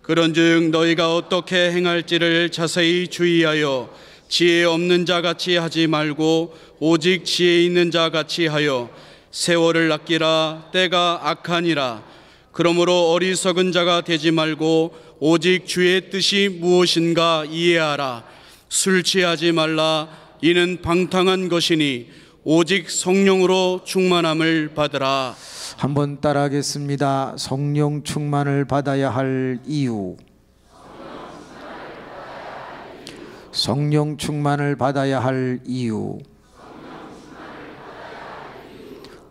그런즉 너희가 어떻게 행할지를 자세히 주의하여 지혜 없는 자 같이 하지 말고 오직 지혜 있는 자 같이 하여 세월을 아끼라. 때가 악하니라. 그러므로 어리석은 자가 되지 말고 오직 주의 뜻이 무엇인가 이해하라. 술 취하지 말라. 이는 방탕한 것이니 오직 성령으로 충만함을 받으라. 한번 따라하겠습니다. 성령 충만을 받아야 할 이유. 성령 충만을 받아야 할 이유.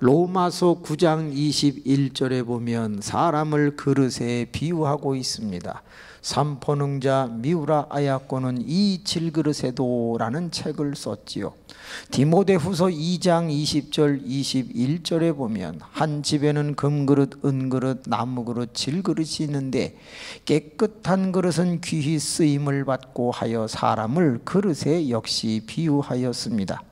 로마서 9장 21절에 보면 사람을 그릇에 비유하고 있습니다. 삼포능자 미우라 아야코는 이 질그릇에도 라는 책을 썼지요. 디모데후서 2장 20절 21절에 보면 한 집에는 금그릇, 은그릇, 나무그릇, 질그릇이 있는데 깨끗한 그릇은 귀히 쓰임을 받고 하여 사람을 그릇에 역시 비유하였습니다.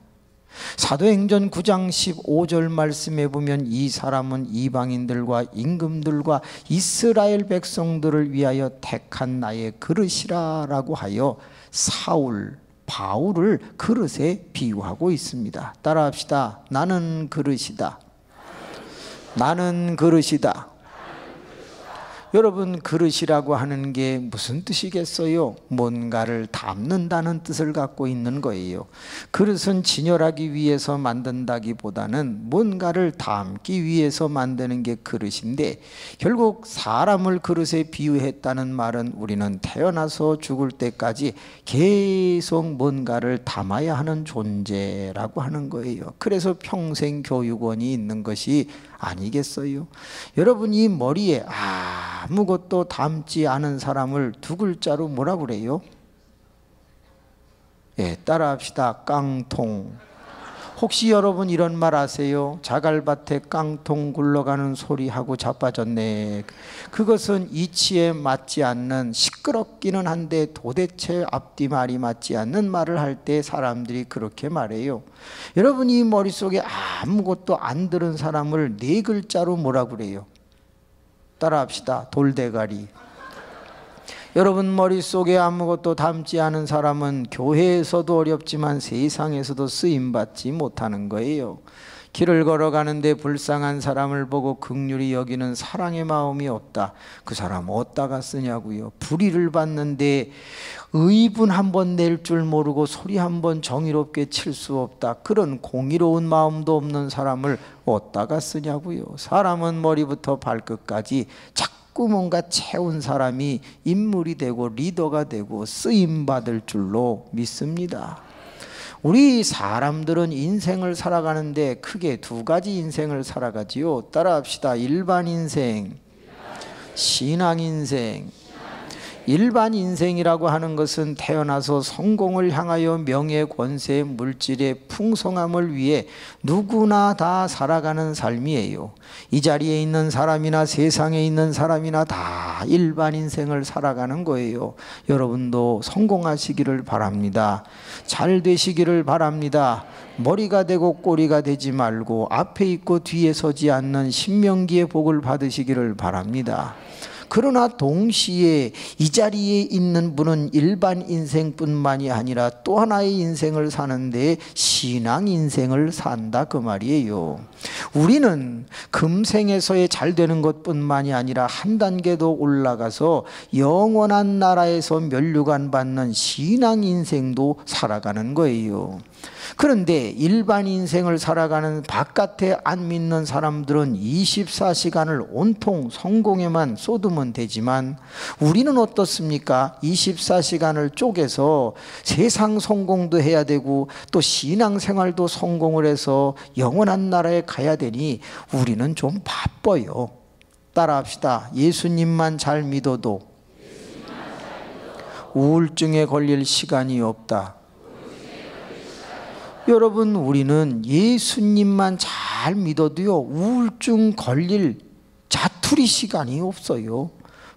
사도행전 9장 15절 말씀에 보면 이 사람은 이방인들과 임금들과 이스라엘 백성들을 위하여 택한 나의 그릇이라 라고 하여 사울, 바울을 그릇에 비유하고 있습니다. 따라합시다. 나는 그릇이다. 나는 그릇이다. 여러분, 그릇이라고 하는 게 무슨 뜻이겠어요? 뭔가를 담는다는 뜻을 갖고 있는 거예요. 그릇은 진열하기 위해서 만든다기보다는 뭔가를 담기 위해서 만드는 게 그릇인데, 결국 사람을 그릇에 비유했다는 말은 우리는 태어나서 죽을 때까지 계속 뭔가를 담아야 하는 존재라고 하는 거예요. 그래서 평생 교육원이 있는 것이 아니겠어요? 여러분, 이 머리에 아무것도 담지 않은 사람을 두 글자로 뭐라 그래요? 따라합시다. 깡통. 혹시 여러분 이런 말 아세요? 자갈밭에 깡통 굴러가는 소리하고 자빠졌네. 그것은 이치에 맞지 않는, 시끄럽기는 한데 도대체 앞뒤 말이 맞지 않는 말을 할 때 사람들이 그렇게 말해요. 여러분, 이 머릿속에 아무것도 안 들은 사람을 네 글자로 뭐라 그래요? 따라합시다. 돌대가리. 여러분, 머릿속에 아무것도 담지 않은 사람은 교회에서도 어렵지만 세상에서도 쓰임받지 못하는 거예요. 길을 걸어가는데 불쌍한 사람을 보고 긍휼히 여기는 사랑의 마음이 없다. 그 사람 어디다가 쓰냐고요? 불의를 받는데 의분 한번 낼 줄 모르고 소리 한번 정의롭게 칠 수 없다. 그런 공의로운 마음도 없는 사람을 어디다가 쓰냐고요? 사람은 머리부터 발끝까지 뭔가 채운 사람이 인물이 되고 리더가 되고 쓰임받을 줄로 믿습니다. 우리 사람들은 인생을 살아가는데 크게 두 가지 인생을 살아가지요. 따라합시다. 일반 인생, 신앙 인생. 일반 인생이라고 하는 것은 태어나서 성공을 향하여 명예, 권세, 물질의 풍성함을 위해 누구나 다 살아가는 삶이에요. 이 자리에 있는 사람이나 세상에 있는 사람이나 다 일반 인생을 살아가는 거예요. 여러분도 성공하시기를 바랍니다. 잘 되시기를 바랍니다. 머리가 되고 꼬리가 되지 말고 앞에 있고 뒤에 서지 않는 신명기의 복을 받으시기를 바랍니다. 그러나 동시에 이 자리에 있는 분은 일반 인생뿐만이 아니라 또 하나의 인생을 사는데 신앙 인생을 산다, 그 말이에요. 우리는 금생에서의 잘 되는 것뿐만이 아니라 한 단계 더 올라가서 영원한 나라에서 면류관 받는 신앙 인생도 살아가는 거예요. 그런데 일반 인생을 살아가는 바깥에 안 믿는 사람들은 24시간을 온통 성공에만 쏟으면 되지만 우리는 어떻습니까? 24시간을 쪼개서 세상 성공도 해야 되고 또 신앙생활도 성공을 해서 영원한 나라에 가야 되니 우리는 좀 바빠요. 따라합시다. 예수님만 잘 믿어도 우울증에 걸릴 시간이 없다. 여러분, 우리는 예수님만 잘 믿어도요, 우울증 걸릴 자투리 시간이 없어요.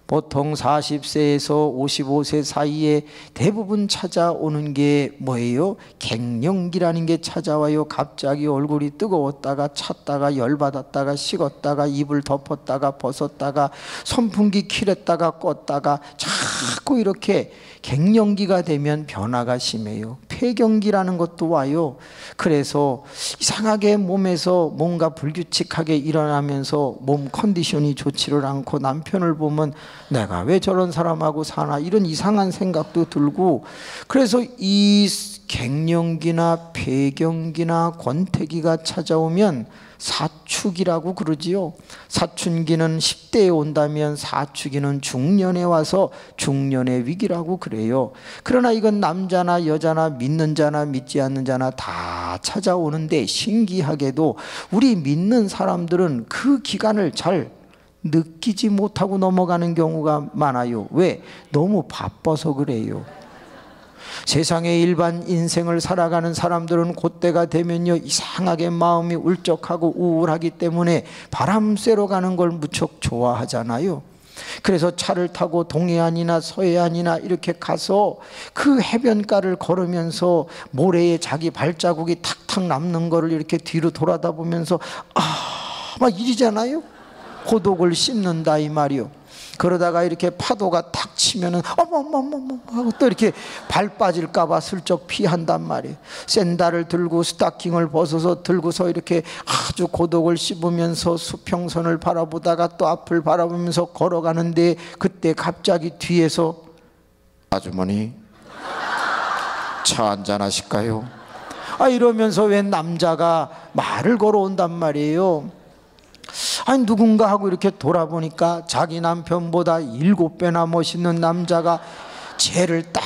보통 40세에서 55세 사이에 대부분 찾아오는 게 뭐예요? 갱년기라는 게 찾아와요. 갑자기 얼굴이 뜨거웠다가 찼다가 열받았다가 식었다가 입을 덮었다가 벗었다가 선풍기 킬했다가 껐다가 자꾸 이렇게 갱년기가 되면 변화가 심해요. 폐경기라는 것도 와요. 그래서 이상하게 몸에서 뭔가 불규칙하게 일어나면서 몸 컨디션이 좋지를 않고 남편을 보면 내가 왜 저런 사람하고 사나 이런 이상한 생각도 들고, 그래서 이 갱년기나 폐경기나 권태기가 찾아오면 사축이라고 그러지요. 사춘기는 10대에 온다면 사축기는 중년에 와서 중년의 위기라고 그래요. 그러나 이건 남자나 여자나 믿는 자나 믿지 않는 자나 다 찾아오는데, 신기하게도 우리 믿는 사람들은 그 기간을 잘 느끼지 못하고 넘어가는 경우가 많아요. 왜? 너무 바빠서 그래요. 세상의 일반 인생을 살아가는 사람들은 그때가 되면요 이상하게 마음이 울적하고 우울하기 때문에 바람 쐬러 가는 걸 무척 좋아하잖아요. 그래서 차를 타고 동해안이나 서해안이나 이렇게 가서 그 해변가를 걸으면서 모래에 자기 발자국이 탁탁 남는 거를 이렇게 뒤로 돌아다 보면서 막 이러잖아요. 고독을 씹는다 이 말이요. 그러다가 이렇게 파도가 탁 치면은 어머머머머 하고 또 이렇게 발 빠질까봐 슬쩍 피한단 말이에요. 샌들을 들고 스타킹을 벗어서 들고서 이렇게 아주 고독을 씹으면서 수평선을 바라보다가 또 앞을 바라보면서 걸어가는데, 그때 갑자기 뒤에서 아주머니 차 한잔 하실까요? 이러면서 웬 남자가 말을 걸어온단 말이에요. 아니 누군가 하고 이렇게 돌아보니까 자기 남편보다 7배나 멋있는 남자가 쟤를 딱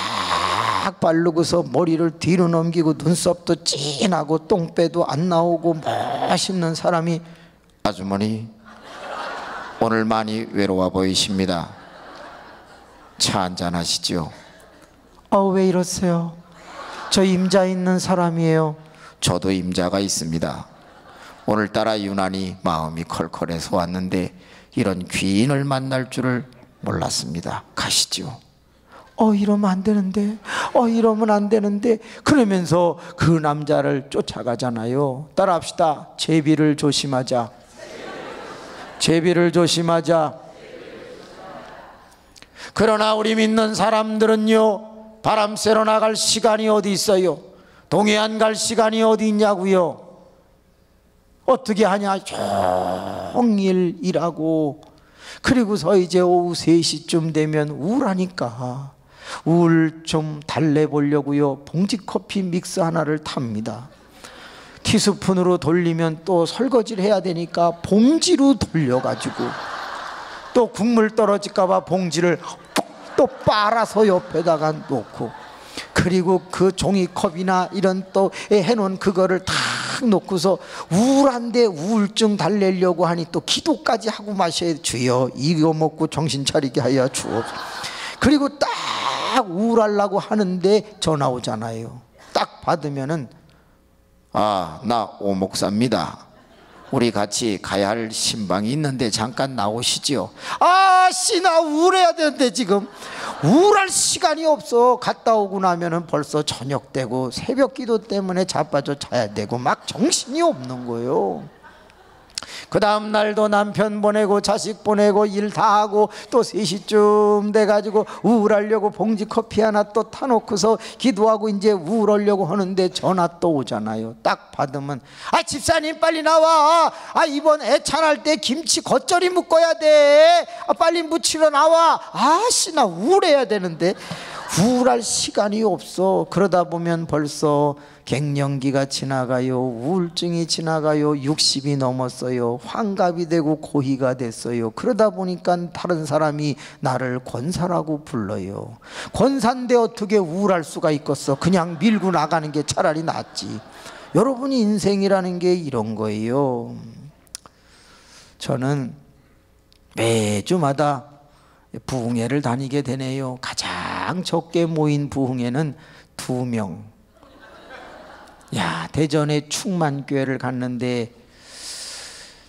바르고서 머리를 뒤로 넘기고 눈썹도 진하고 똥배도 안 나오고 멋있는 사람이 아주머니 오늘 많이 외로워 보이십니다. 차 한잔 하시죠. 왜 이러세요? 저 임자 있는 사람이에요. 저도 임자가 있습니다. 오늘따라 유난히 마음이 컬컬해서 왔는데 이런 귀인을 만날 줄을 몰랐습니다. 가시죠. 이러면 안 되는데, 이러면 안 되는데 그러면서 그 남자를 쫓아가잖아요. 따라합시다. 제비를 조심하자. 제비를 조심하자. 그러나 우리 믿는 사람들은요 바람 쐬러 나갈 시간이 어디 있어요? 동해안 갈 시간이 어디 있냐고요? 어떻게 하냐? 종일 일하고 그리고서 이제 오후 3시쯤 되면 우울하니까 우울 좀 달래보려고요 봉지커피 믹스 하나를 탑니다. 티스푼으로 돌리면 또 설거지를 해야 되니까 봉지로 돌려가지고 또 국물 떨어질까 봐 봉지를 또 빨아서 옆에다가 놓고, 그리고 그 종이컵이나 이런 또 해놓은 그거를 다 놓고서 우울한데 우울증 달래려고 하니 또 기도까지 하고 마셔야 주여 이거 먹고 정신 차리게 하여 주옵소서. 그리고 딱 우울하려고 하는데 전화 오잖아요. 딱 받으면은 나 오목사입니다. 우리 같이 가야 할 신방이 있는데 잠깐 나오시죠. 씨 나 우울해야 되는데 지금 우울할 시간이 없어. 갔다 오고 나면은 벌써 저녁 되고 새벽 기도 때문에 자빠져 자야 되고 막 정신이 없는 거예요. 그 다음 날도 남편 보내고 자식 보내고 일 다 하고 또 3시쯤 돼가지고 우울하려고 봉지 커피 하나 또 타놓고서 기도하고 이제 우울하려고 하는데 전화 또 오잖아요. 딱 받으면 집사님 빨리 나와. 이번 애찬할 때 김치 겉절이 묶어야 돼. 빨리 무치러 나와. 씨 나 우울해야 되는데 우울할 시간이 없어. 그러다 보면 벌써 갱년기가 지나가요. 우울증이 지나가요. 60이 넘었어요. 환갑이 되고 고희가 됐어요. 그러다 보니까 다른 사람이 나를 권사라고 불러요. 권사인데 어떻게 우울할 수가 있겠어. 그냥 밀고 나가는 게 차라리 낫지. 여러분이 인생이라는 게 이런 거예요. 저는 매주마다 부흥회를 다니게 되네요. 가장 적게 모인 부흥회는 2명. 대전에 충만교회를 갔는데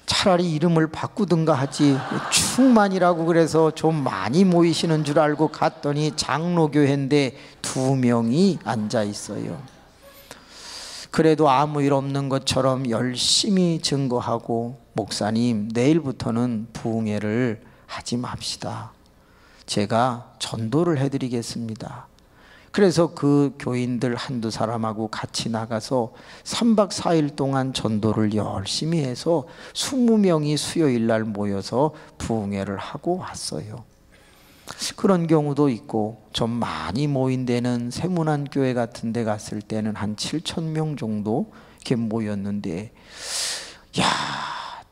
차라리 이름을 바꾸든가 하지. 충만이라고 그래서 좀 많이 모이시는 줄 알고 갔더니 장로교회인데 2명이 앉아 있어요. 그래도 아무 일 없는 것처럼 열심히 증거하고, 목사님 내일부터는 부흥회를 하지 맙시다. 제가 전도를 해드리겠습니다. 그래서 그 교인들 한두 사람하고 같이 나가서 3박 4일 동안 전도를 열심히 해서 20명이 수요일 날 모여서 부흥회를 하고 왔어요. 그런 경우도 있고, 좀 많이 모인 데는 세문안교회 같은 데 갔을 때는 한 7,000명 정도 이렇게 모였는데,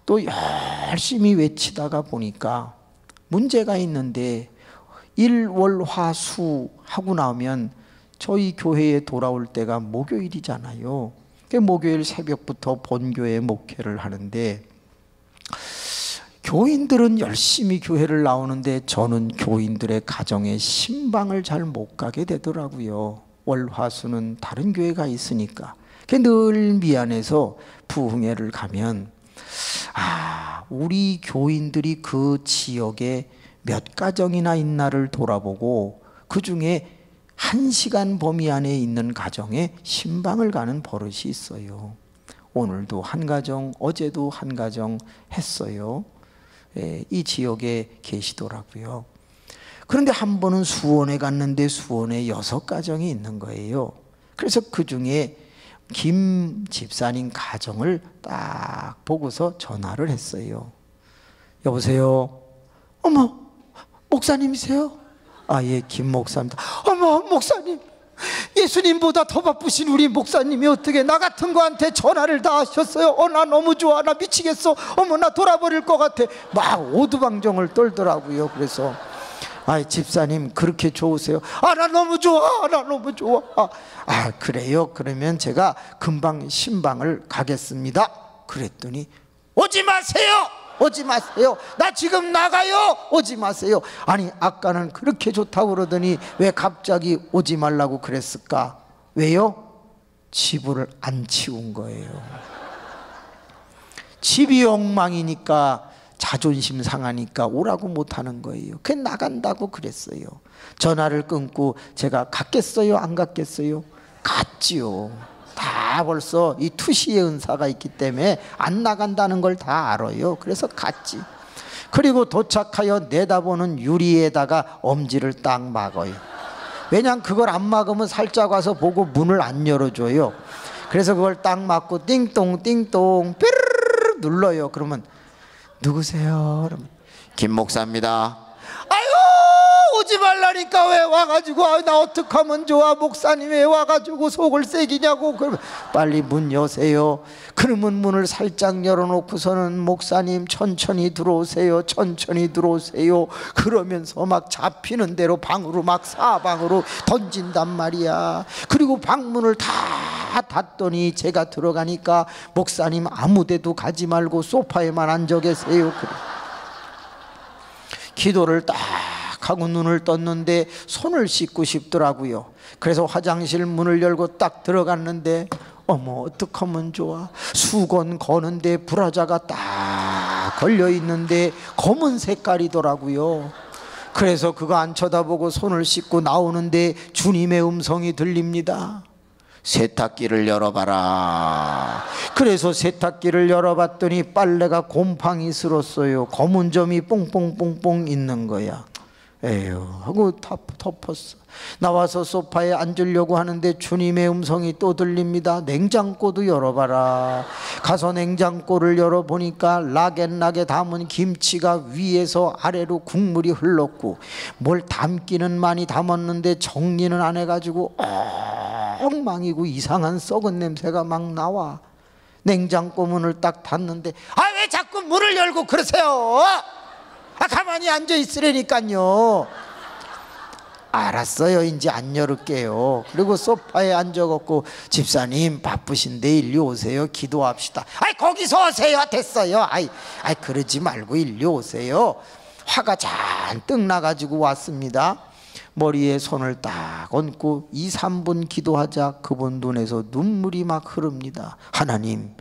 또 열심히 외치다가 보니까 문제가 있는데, 일월화수 하고 나오면 저희 교회에 돌아올 때가 목요일이잖아요. 목요일 새벽부터 본교회 목회를 하는데, 교인들은 열심히 교회를 나오는데 저는 교인들의 가정에 신방을 잘 못 가게 되더라고요. 월화수는 다른 교회가 있으니까. 늘 미안해서 부흥회를 가면, 우리 교인들이 그 지역에 몇 가정이나 있나를 돌아보고 그 중에 1시간 범위 안에 있는 가정에 신방을 가는 버릇이 있어요. 오늘도 한 가정, 어제도 한 가정 했어요. 이 지역에 계시더라고요. 그런데 한 번은 수원에 갔는데 수원에 6가정이 있는 거예요. 그래서 그 중에 김 집사님 가정을 딱 보고서 전화를 했어요. 여보세요? 어머, 목사님이세요? 예, 김 목사입니다. 어머, 목사님, 예수님보다 더 바쁘신 우리 목사님이 어떻게 나 같은 거한테 전화를 다 하셨어요? 나 너무 좋아, 나 미치겠어, 어머 나 돌아버릴 것 같아, 막 오두방정을 떨더라고요. 그래서 집사님 그렇게 좋으세요? 나 너무 좋아, 나 너무 좋아. 그래요? 그러면 제가 금방 신방을 가겠습니다. 그랬더니 오지 마세요, 오지 마세요, 나 지금 나가요, 오지 마세요. 아니 아까는 그렇게 좋다고 그러더니 왜 갑자기 오지 말라고 그랬을까? 왜요? 집을 안 치운 거예요. 집이 엉망이니까 자존심 상하니까 오라고 못하는 거예요. 그냥 나간다고 그랬어요. 전화를 끊고 제가 갔겠어요, 안 갔겠어요? 갔지요. 다 벌써 이 투시의 은사가 있기 때문에 안 나간다는 걸 다 알아요. 그래서 갔지. 그리고 도착하여 내다보는 유리에다가 엄지를 딱 막아요. 왜냐면 그걸 안 막으면 살짝 와서 보고 문을 안 열어줘요. 그래서 그걸 딱 막고 띵동 띵동 삐르르 눌러요. 그러면 누구세요? 그러면 김 목사입니다. 오지 말라니까 왜 와가지고 나 어떡하면 좋아, 목사님 왜 와가지고 속을 새기냐고. 그러면 빨리 문 여세요. 그러면 문을 살짝 열어놓고서는 목사님 천천히 들어오세요, 천천히 들어오세요 그러면서 막 잡히는 대로 방으로 막 사방으로 던진단 말이야. 그리고 방문을 다 닫더니 제가 들어가니까 목사님 아무데도 가지 말고 소파에만 앉아 계세요. 그래. 기도를 딱 하고 눈을 떴는데 손을 씻고 싶더라고요. 그래서 화장실 문을 열고 딱 들어갔는데 어머 어떡하면 좋아, 수건 거는데 브라자가 딱 걸려있는데 검은 색깔이더라고요. 그래서 그거 안 쳐다보고 손을 씻고 나오는데 주님의 음성이 들립니다. 세탁기를 열어봐라. 그래서 세탁기를 열어봤더니 빨래가 곰팡이 슬었어요. 검은 점이 뽕뽕뽕뽕 있는 거야. 에휴 하고 덮었어. 나와서 소파에 앉으려고 하는데 주님의 음성이 또 들립니다. 냉장고도 열어봐라. 가서 냉장고를 열어보니까 락앤락에 담은 김치가 위에서 아래로 국물이 흘렀고, 뭘 담기는 많이 담았는데 정리는 안 해가지고 엉망이고 이상한 썩은 냄새가 막 나와. 냉장고 문을 딱 닫는데 왜 자꾸 문을 열고 그러세요? 가만히 앉아 있으라니까요. 알았어요, 이제 안 열을게요. 그리고 소파에 앉아갖고 집사님 바쁘신데 일리 오세요, 기도합시다. 거기서 오세요. 됐어요. 그러지 말고 일리 오세요. 화가 잔뜩 나가지고 왔습니다. 머리에 손을 딱 얹고 2, 3분 기도하자 그분 눈에서 눈물이 막 흐릅니다. 하나님,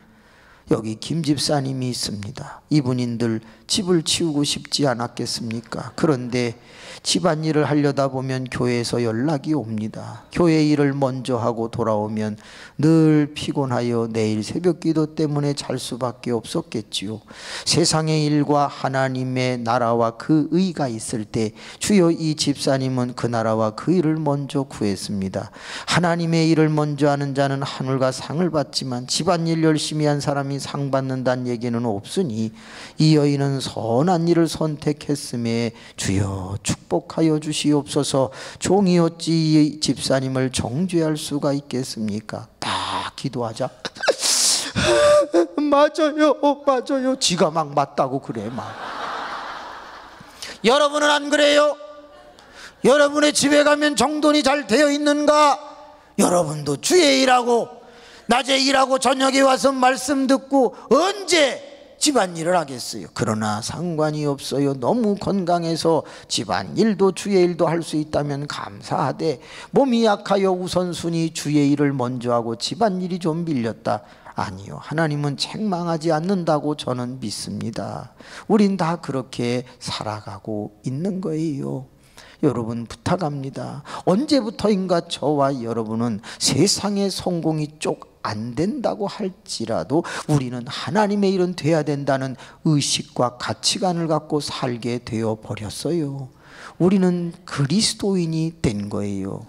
여기 김 집사님이 있습니다. 이분인들 집을 치우고 싶지 않았겠습니까? 그런데 집안일을 하려다 보면 교회에서 연락이 옵니다. 교회 일을 먼저 하고 돌아오면 늘 피곤하여 내일 새벽기도 때문에 잘 수밖에 없었겠지요. 세상의 일과 하나님의 나라와 그 의가 있을 때 주여 이 집사님은 그 나라와 그 일을 먼저 구했습니다. 하나님의 일을 먼저 하는 자는 하늘과 상을 받지만 집안일 열심히 한 사람이 상 받는다는 얘기는 없으니 이 여인은 선한 일을 선택했음에 주여 축복하여 주시옵소서. 종이 어찌 이 집사님을 정죄할 수가 있겠습니까? 딱 기도하자 맞아요 지가 막 맞다고 그래 막. 여러분은 안 그래요? 여러분의 집에 가면 정돈이 잘 되어 있는가? 여러분도 주에 일하고 낮에 일하고 저녁에 와서 말씀 듣고 언제 집안일을 하겠어요? 그러나 상관이 없어요. 너무 건강해서 집안일도 주의 일도 할 수 있다면 감사하되 몸이 약하여 우선순위 주의 일을 먼저 하고 집안일이 좀 밀렸다. 아니요, 하나님은 책망하지 않는다고 저는 믿습니다. 우린 다 그렇게 살아가고 있는 거예요. 여러분 부탁합니다. 언제부터인가 저와 여러분은 세상의 성공이 쪽 안 된다고 할지라도 우리는 하나님의 일은 돼야 된다는 의식과 가치관을 갖고 살게 되어 버렸어요. 우리는 그리스도인이 된 거예요.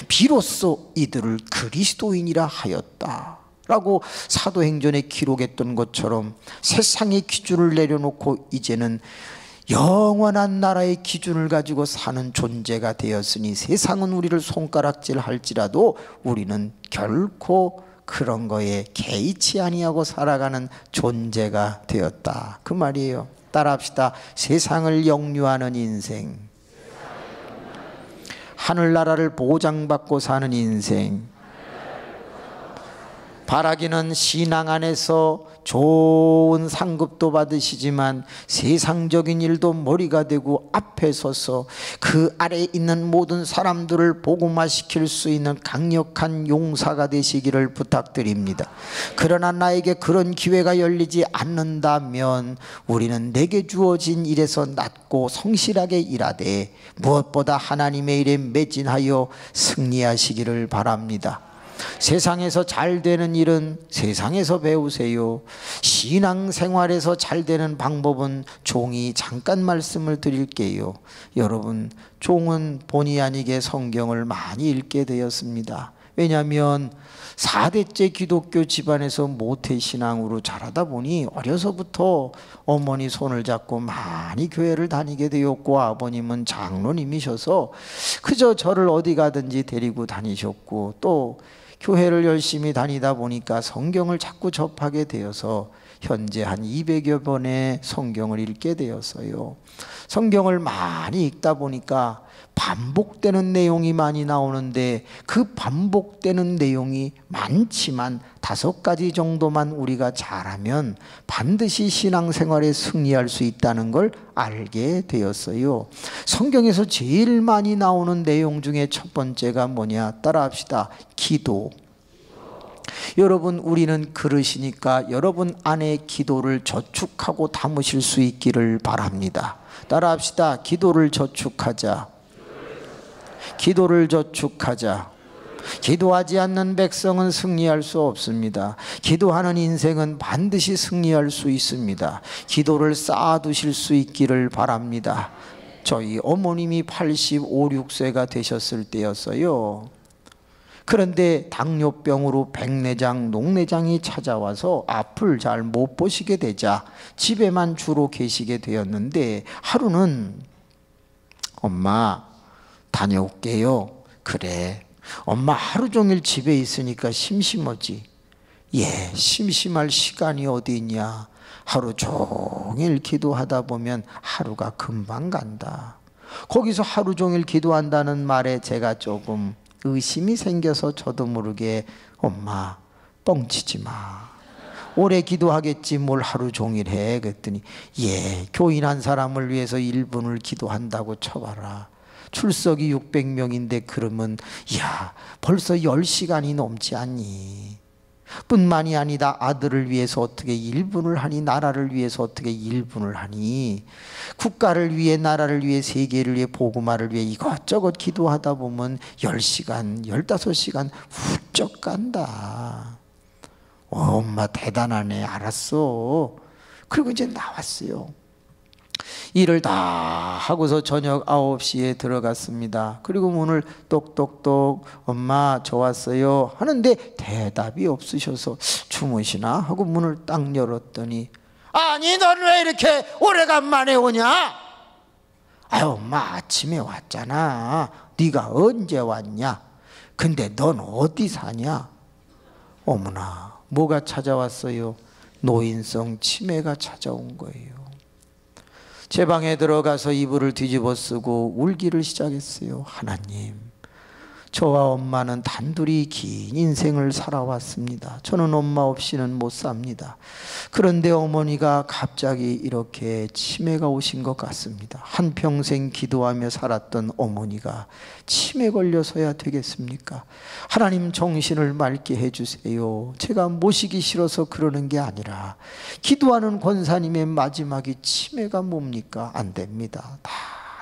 비로소 이들을 그리스도인이라 하였다 라고 사도행전에 기록했던 것처럼 세상의 기준을 내려놓고 이제는 영원한 나라의 기준을 가지고 사는 존재가 되었으니 세상은 우리를 손가락질 할지라도 우리는 결코 그런 거에 개의치 아니하고 살아가는 존재가 되었다 그 말이에요. 따라합시다. 세상을 역류하는 인생, 하늘나라를 보장받고 사는 인생. 바라기는 신앙 안에서 좋은 상급도 받으시지만 세상적인 일도 머리가 되고 앞에 서서 그 아래에 있는 모든 사람들을 복음화시킬 수 있는 강력한 용사가 되시기를 부탁드립니다. 그러나 나에게 그런 기회가 열리지 않는다면 우리는 내게 주어진 일에서 낮고 성실하게 일하되 무엇보다 하나님의 일에 매진하여 승리하시기를 바랍니다. 세상에서 잘 되는 일은 세상에서 배우세요. 신앙생활에서 잘 되는 방법은 종이 잠깐 말씀을 드릴게요. 여러분, 종은 본의 아니게 성경을 많이 읽게 되었습니다. 왜냐하면 4대째 기독교 집안에서 모태신앙으로 자라다 보니 어려서부터 어머니 손을 잡고 많이 교회를 다니게 되었고 아버님은 장로님이셔서 그저 저를 어디 가든지 데리고 다니셨고 또 교회를 열심히 다니다 보니까 성경을 자꾸 접하게 되어서 현재 한 200여 번의 성경을 읽게 되었어요. 성경을 많이 읽다 보니까 반복되는 내용이 많이 나오는데 그 반복되는 내용이 많지만 5가지 정도만 우리가 잘하면 반드시 신앙생활에 승리할 수 있다는 걸 알게 되었어요. 성경에서 제일 많이 나오는 내용 중에 첫 번째가 뭐냐? 따라합시다. 기도. 여러분, 우리는 그러시니까 여러분 안에 기도를 저축하고 담으실 수 있기를 바랍니다. 따라합시다. 기도를 저축하자. 기도를 저축하자. 기도하지 않는 백성은 승리할 수 없습니다. 기도하는 인생은 반드시 승리할 수 있습니다. 기도를 쌓아두실 수 있기를 바랍니다. 저희 어머님이 85, 6세가 되셨을 때였어요. 그런데 당뇨병으로 백내장, 녹내장이 찾아와서 앞을 잘 못 보시게 되자 집에만 주로 계시게 되었는데 하루는 엄마 다녀올게요. 그래, 엄마 하루 종일 집에 있으니까 심심하지. 예, 심심할 시간이 어디 있냐. 하루 종일 기도하다 보면 하루가 금방 간다. 거기서 하루 종일 기도한다는 말에 제가 조금 의심이 생겨서 저도 모르게 엄마 뻥치지 마. 오래 기도하겠지 뭘 하루 종일 해. 그랬더니 예, 교인 한 사람을 위해서 1분을 기도한다고 쳐봐라. 출석이 600명인데 그러면 야 벌써 10시간이 넘지 않니? 뿐만이 아니다. 아들을 위해서 어떻게 1분을 하니, 나라를 위해서 어떻게 1분을 하니, 국가를 위해, 나라를 위해, 세계를 위해, 복음화를 위해 이것저것 기도하다 보면 10시간, 15시간 훌쩍 간다. 엄마 대단하네. 알았어. 그리고 이제 나왔어요. 일을 다 하고서 저녁 9시에 들어갔습니다. 그리고 문을 똑똑똑, 엄마 저 왔어요 하는데 대답이 없으셔서 주무시나 하고 문을 딱 열었더니, 아니 너는 왜 이렇게 오래간만에 오냐? 아유 엄마 아침에 왔잖아. 네가 언제 왔냐? 근데 넌 어디 사냐? 어머나, 뭐가 찾아왔어요? 노인성 치매가 찾아온 거예요. 제 방에 들어가서 이불을 뒤집어 쓰고 울기를 시작했어요. 하나님, 저와 엄마는 단둘이 긴 인생을 살아왔습니다. 저는 엄마 없이는 못 삽니다. 그런데 어머니가 갑자기 이렇게 치매가 오신 것 같습니다. 한평생 기도하며 살았던 어머니가 치매 걸려서야 되겠습니까? 하나님 정신을 맑게 해주세요. 제가 모시기 싫어서 그러는 게 아니라 기도하는 권사님의 마지막이 치매가 뭡니까? 안 됩니다. 다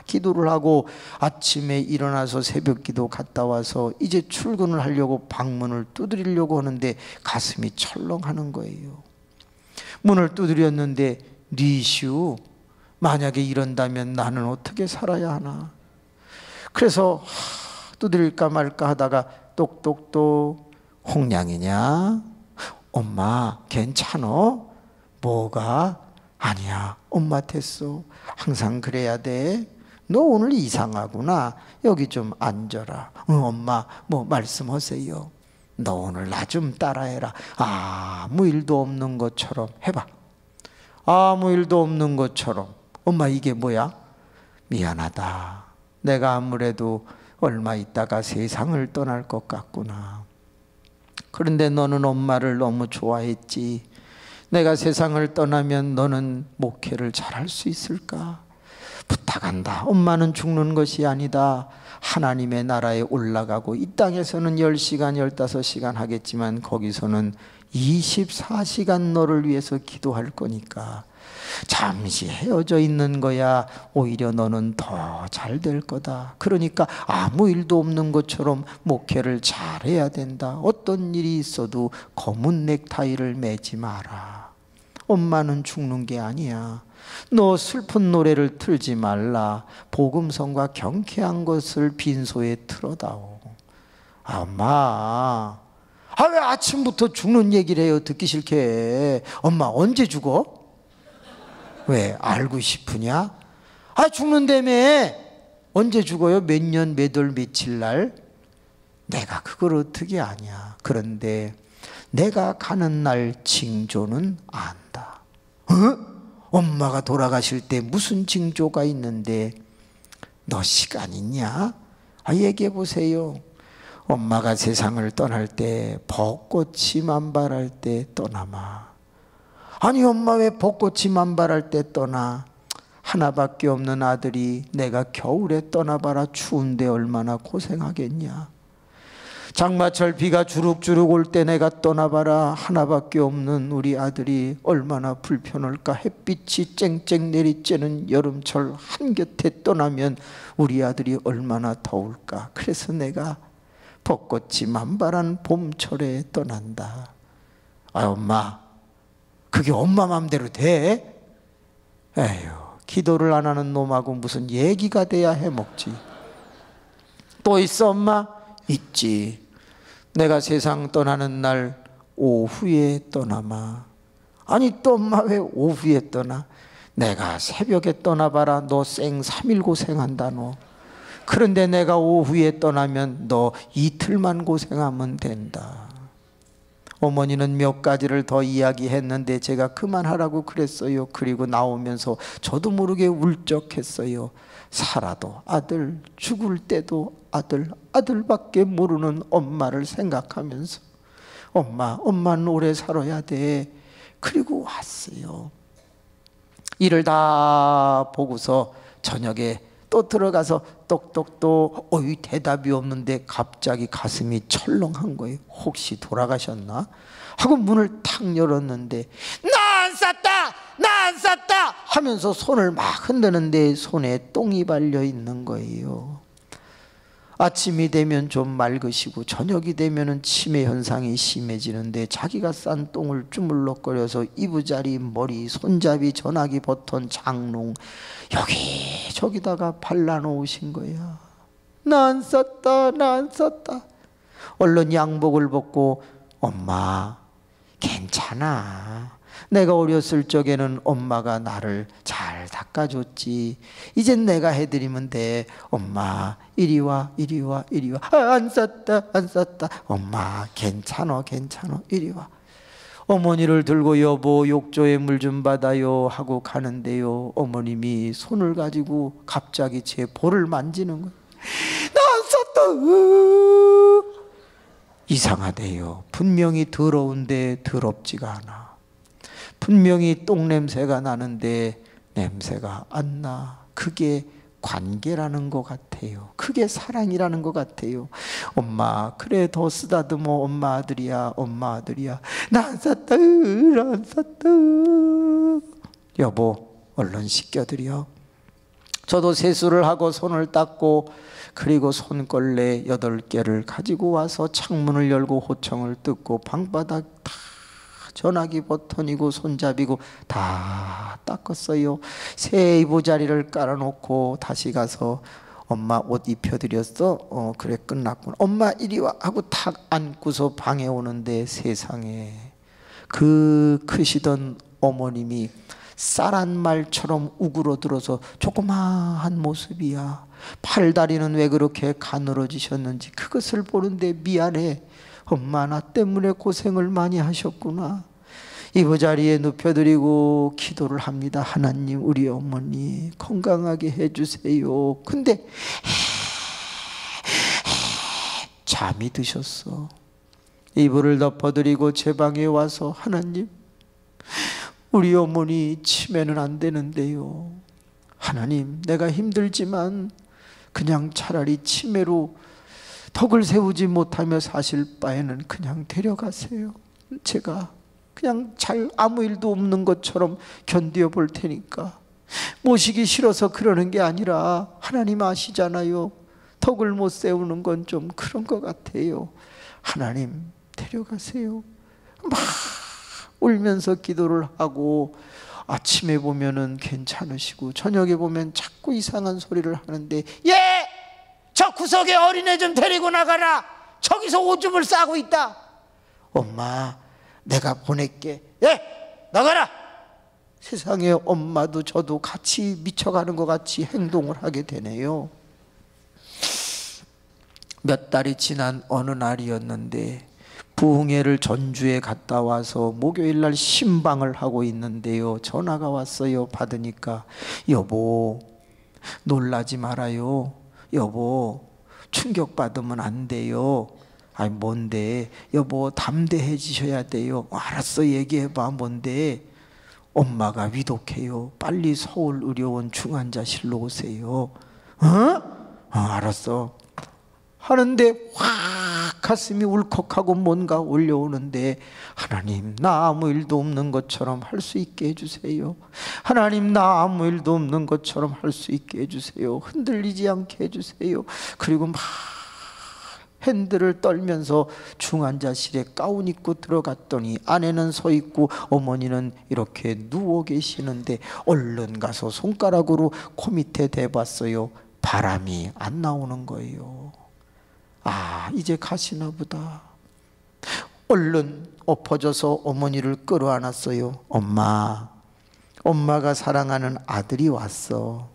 기도를 하고 아침에 일어나서 새벽기도 갔다 와서 이제 출근을 하려고 방문을 두드리려고 하는데 가슴이 철렁하는 거예요. 문을 두드렸는데, 리슈, 만약에 이런다면 나는 어떻게 살아야 하나? 그래서 두드릴까 말까 하다가 똑똑똑, 홍량이냐? 엄마 괜찮어? 뭐가? 아니야, 엄마 됐어. 항상 그래야 돼. 너 오늘 이상하구나. 여기 좀 앉아라. 엄마 뭐 말씀하세요. 너 오늘 나 좀 따라해라. 아무 일도 없는 것처럼 해봐. 아무 일도 없는 것처럼. 엄마 이게 뭐야? 미안하다. 내가 아무래도 얼마 있다가 세상을 떠날 것 같구나. 그런데 너는 엄마를 너무 좋아했지. 내가 세상을 떠나면 너는 목회를 잘할 수 있을까? 부탁한다. 엄마는 죽는 것이 아니다. 하나님의 나라에 올라가고 이 땅에서는 10시간, 15시간 하겠지만 거기서는 24시간 너를 위해서 기도할 거니까 잠시 헤어져 있는 거야. 오히려 너는 더 잘 될 거다. 그러니까 아무 일도 없는 것처럼 목회를 잘해야 된다. 어떤 일이 있어도 검은 넥타이를 매지 마라. 엄마는 죽는 게 아니야. 너 슬픈 노래를 틀지 말라. 복음성과 경쾌한 것을 빈소에 틀어다오. 엄마, 왜 아침부터 죽는 얘기를 해요? 듣기 싫게. 엄마 언제 죽어? 왜 알고 싶으냐? 죽는다며. 언제 죽어요? 몇 년, 몇 월, 며칠 날? 내가 그걸 어떻게 아냐? 그런데 내가 가는 날 징조는 안다. 엄마가 돌아가실 때 무슨 징조가 있는데 너 시간 있냐? 얘기해 보세요. 엄마가 세상을 떠날 때 벚꽃이 만발할 때 떠나마. 아니 엄마 왜 벚꽃이 만발할 때 떠나? 하나밖에 없는 아들이 내가 겨울에 떠나봐라 추운데 얼마나 고생하겠냐. 장마철 비가 주룩주룩 올 때 내가 떠나봐라 하나밖에 없는 우리 아들이 얼마나 불편할까. 햇빛이 쨍쨍 내리쬐는 여름철 한곁에 떠나면 우리 아들이 얼마나 더울까. 그래서 내가 벚꽃이 만발한 봄철에 떠난다. 엄마, 그게 엄마 맘대로 돼? 에휴, 기도를 안 하는 놈하고 무슨 얘기가 돼야 해먹지. 또 있어 엄마? 있지. 내가 세상 떠나는 날 오후에 떠나마. 아니 또 엄마 왜 오후에 떠나? 내가 새벽에 떠나봐라 너 생 3일 고생한다 너. 그런데 내가 오후에 떠나면 너 이틀만 고생하면 된다. 어머니는 몇 가지를 더 이야기했는데 제가 그만하라고 그랬어요. 그리고 나오면서 저도 모르게 울적했어요. 살아도 아들, 죽을 때도 아들, 아들밖에 모르는 엄마를 생각하면서 엄마는 오래 살아야 돼. 그리고 왔어요. 일을 다 보고서 저녁에 또 들어가서 똑똑똑 어이 대답이 없는데 갑자기 가슴이 철렁한 거예요. 혹시 돌아가셨나? 하고 문을 탁 열었는데 나 안 쌌다! 나 안 쌌다! 하면서 손을 막 흔드는데 손에 똥이 발려 있는 거예요. 아침이 되면 좀 맑으시고 저녁이 되면 치매 현상이 심해지는데 자기가 싼 똥을 주물럭거려서 이부자리, 머리, 손잡이, 전화기, 버튼, 장롱 여기저기다가 발라놓으신 거야. 나 안 쌌다, 나 안 쌌다. 얼른 양복을 벗고 엄마 괜찮아. 내가 어렸을 적에는 엄마가 나를 잘 닦아줬지. 이젠 내가 해드리면 돼. 엄마 이리 와, 이리 와, 이리 와. 안 쌌다, 안 쌌다. 엄마 괜찮아, 괜찮아, 이리 와. 어머니를 들고 여보 욕조에 물 좀 받아요 하고 가는데요, 어머님이 손을 가지고 갑자기 제 볼을 만지는 거예요. 나 안 쌌다. 이상하대요. 분명히 더러운데 더럽지가 않아. 분명히 똥냄새가 나는데 냄새가 안 나. 그게 관계라는 것 같아요. 그게 사랑이라는 것 같아요. 엄마 그래 더 쓰다듬어. 엄마 아들이야, 엄마 아들이야. 나 안 쌌다, 나 안 쌌다. 여보 얼른 씻겨드려. 저도 세수를 하고 손을 닦고 그리고 손걸레 8개를 가지고 와서 창문을 열고 호청을 뜯고 방바닥 다 전화기 버튼이고 손잡이고 다 닦았어요. 새 이부자리를 깔아놓고 다시 가서 엄마 옷 입혀드렸어? 그래 끝났구나. 엄마 이리 와 하고 탁 안고서 방에 오는데 세상에 그 크시던 어머님이 쌀한 말처럼 우그러들어서 조그마한 모습이야. 팔다리는 왜 그렇게 가늘어지셨는지 그것을 보는데 미안해. 엄마 나 때문에 고생을 많이 하셨구나. 이부자리에 눕혀드리고 기도를 합니다. 하나님 우리 어머니 건강하게 해주세요. 근데 잠이 드셨어. 이불을 덮어드리고 제 방에 와서 하나님 우리 어머니 치매는 안 되는데요. 하나님 내가 힘들지만 그냥 차라리 치매로 덕을 세우지 못하며 사실 바에는 그냥 데려가세요. 제가 그냥 잘 아무 일도 없는 것처럼 견뎌 볼 테니까. 모시기 싫어서 그러는 게 아니라 하나님 아시잖아요. 덕을 못 세우는 건 좀 그런 것 같아요. 하나님 데려가세요. 막 울면서 기도를 하고 아침에 보면은 괜찮으시고 저녁에 보면 자꾸 이상한 소리를 하는데 예! 저 구석에 어린애 좀 데리고 나가라. 저기서 오줌을 싸고 있다. 엄마 내가 보낼게. 예! 나가라. 세상에 엄마도 저도 같이 미쳐가는 것 같이 행동을 하게 되네요. 몇 달이 지난 어느 날이었는데 부흥회를 전주에 갔다 와서 목요일날 신방을 하고 있는데요, 전화가 왔어요. 받으니까 여보 놀라지 말아요. 여보 충격받으면 안 돼요. 아니 뭔데? 여보 담대해지셔야 돼요. 알았어 얘기해봐. 뭔데? 엄마가 위독해요. 빨리 서울의료원 중환자실로 오세요. 알았어 하는데 확 가슴이 울컥하고 뭔가 올려오는데 하나님 나 아무 일도 없는 것처럼 할 수 있게 해주세요. 하나님 나 아무 일도 없는 것처럼 할 수 있게 해주세요. 흔들리지 않게 해주세요. 그리고 막 핸들을 떨면서 중환자실에 가운 입고 들어갔더니 아내는 서 있고 어머니는 이렇게 누워 계시는데 얼른 가서 손가락으로 코 밑에 대봤어요. 바람이 안 나오는 거예요. 아 이제 가시나 보다. 얼른 엎어져서 어머니를 끌어안았어요. 엄마가 사랑하는 아들이 왔어.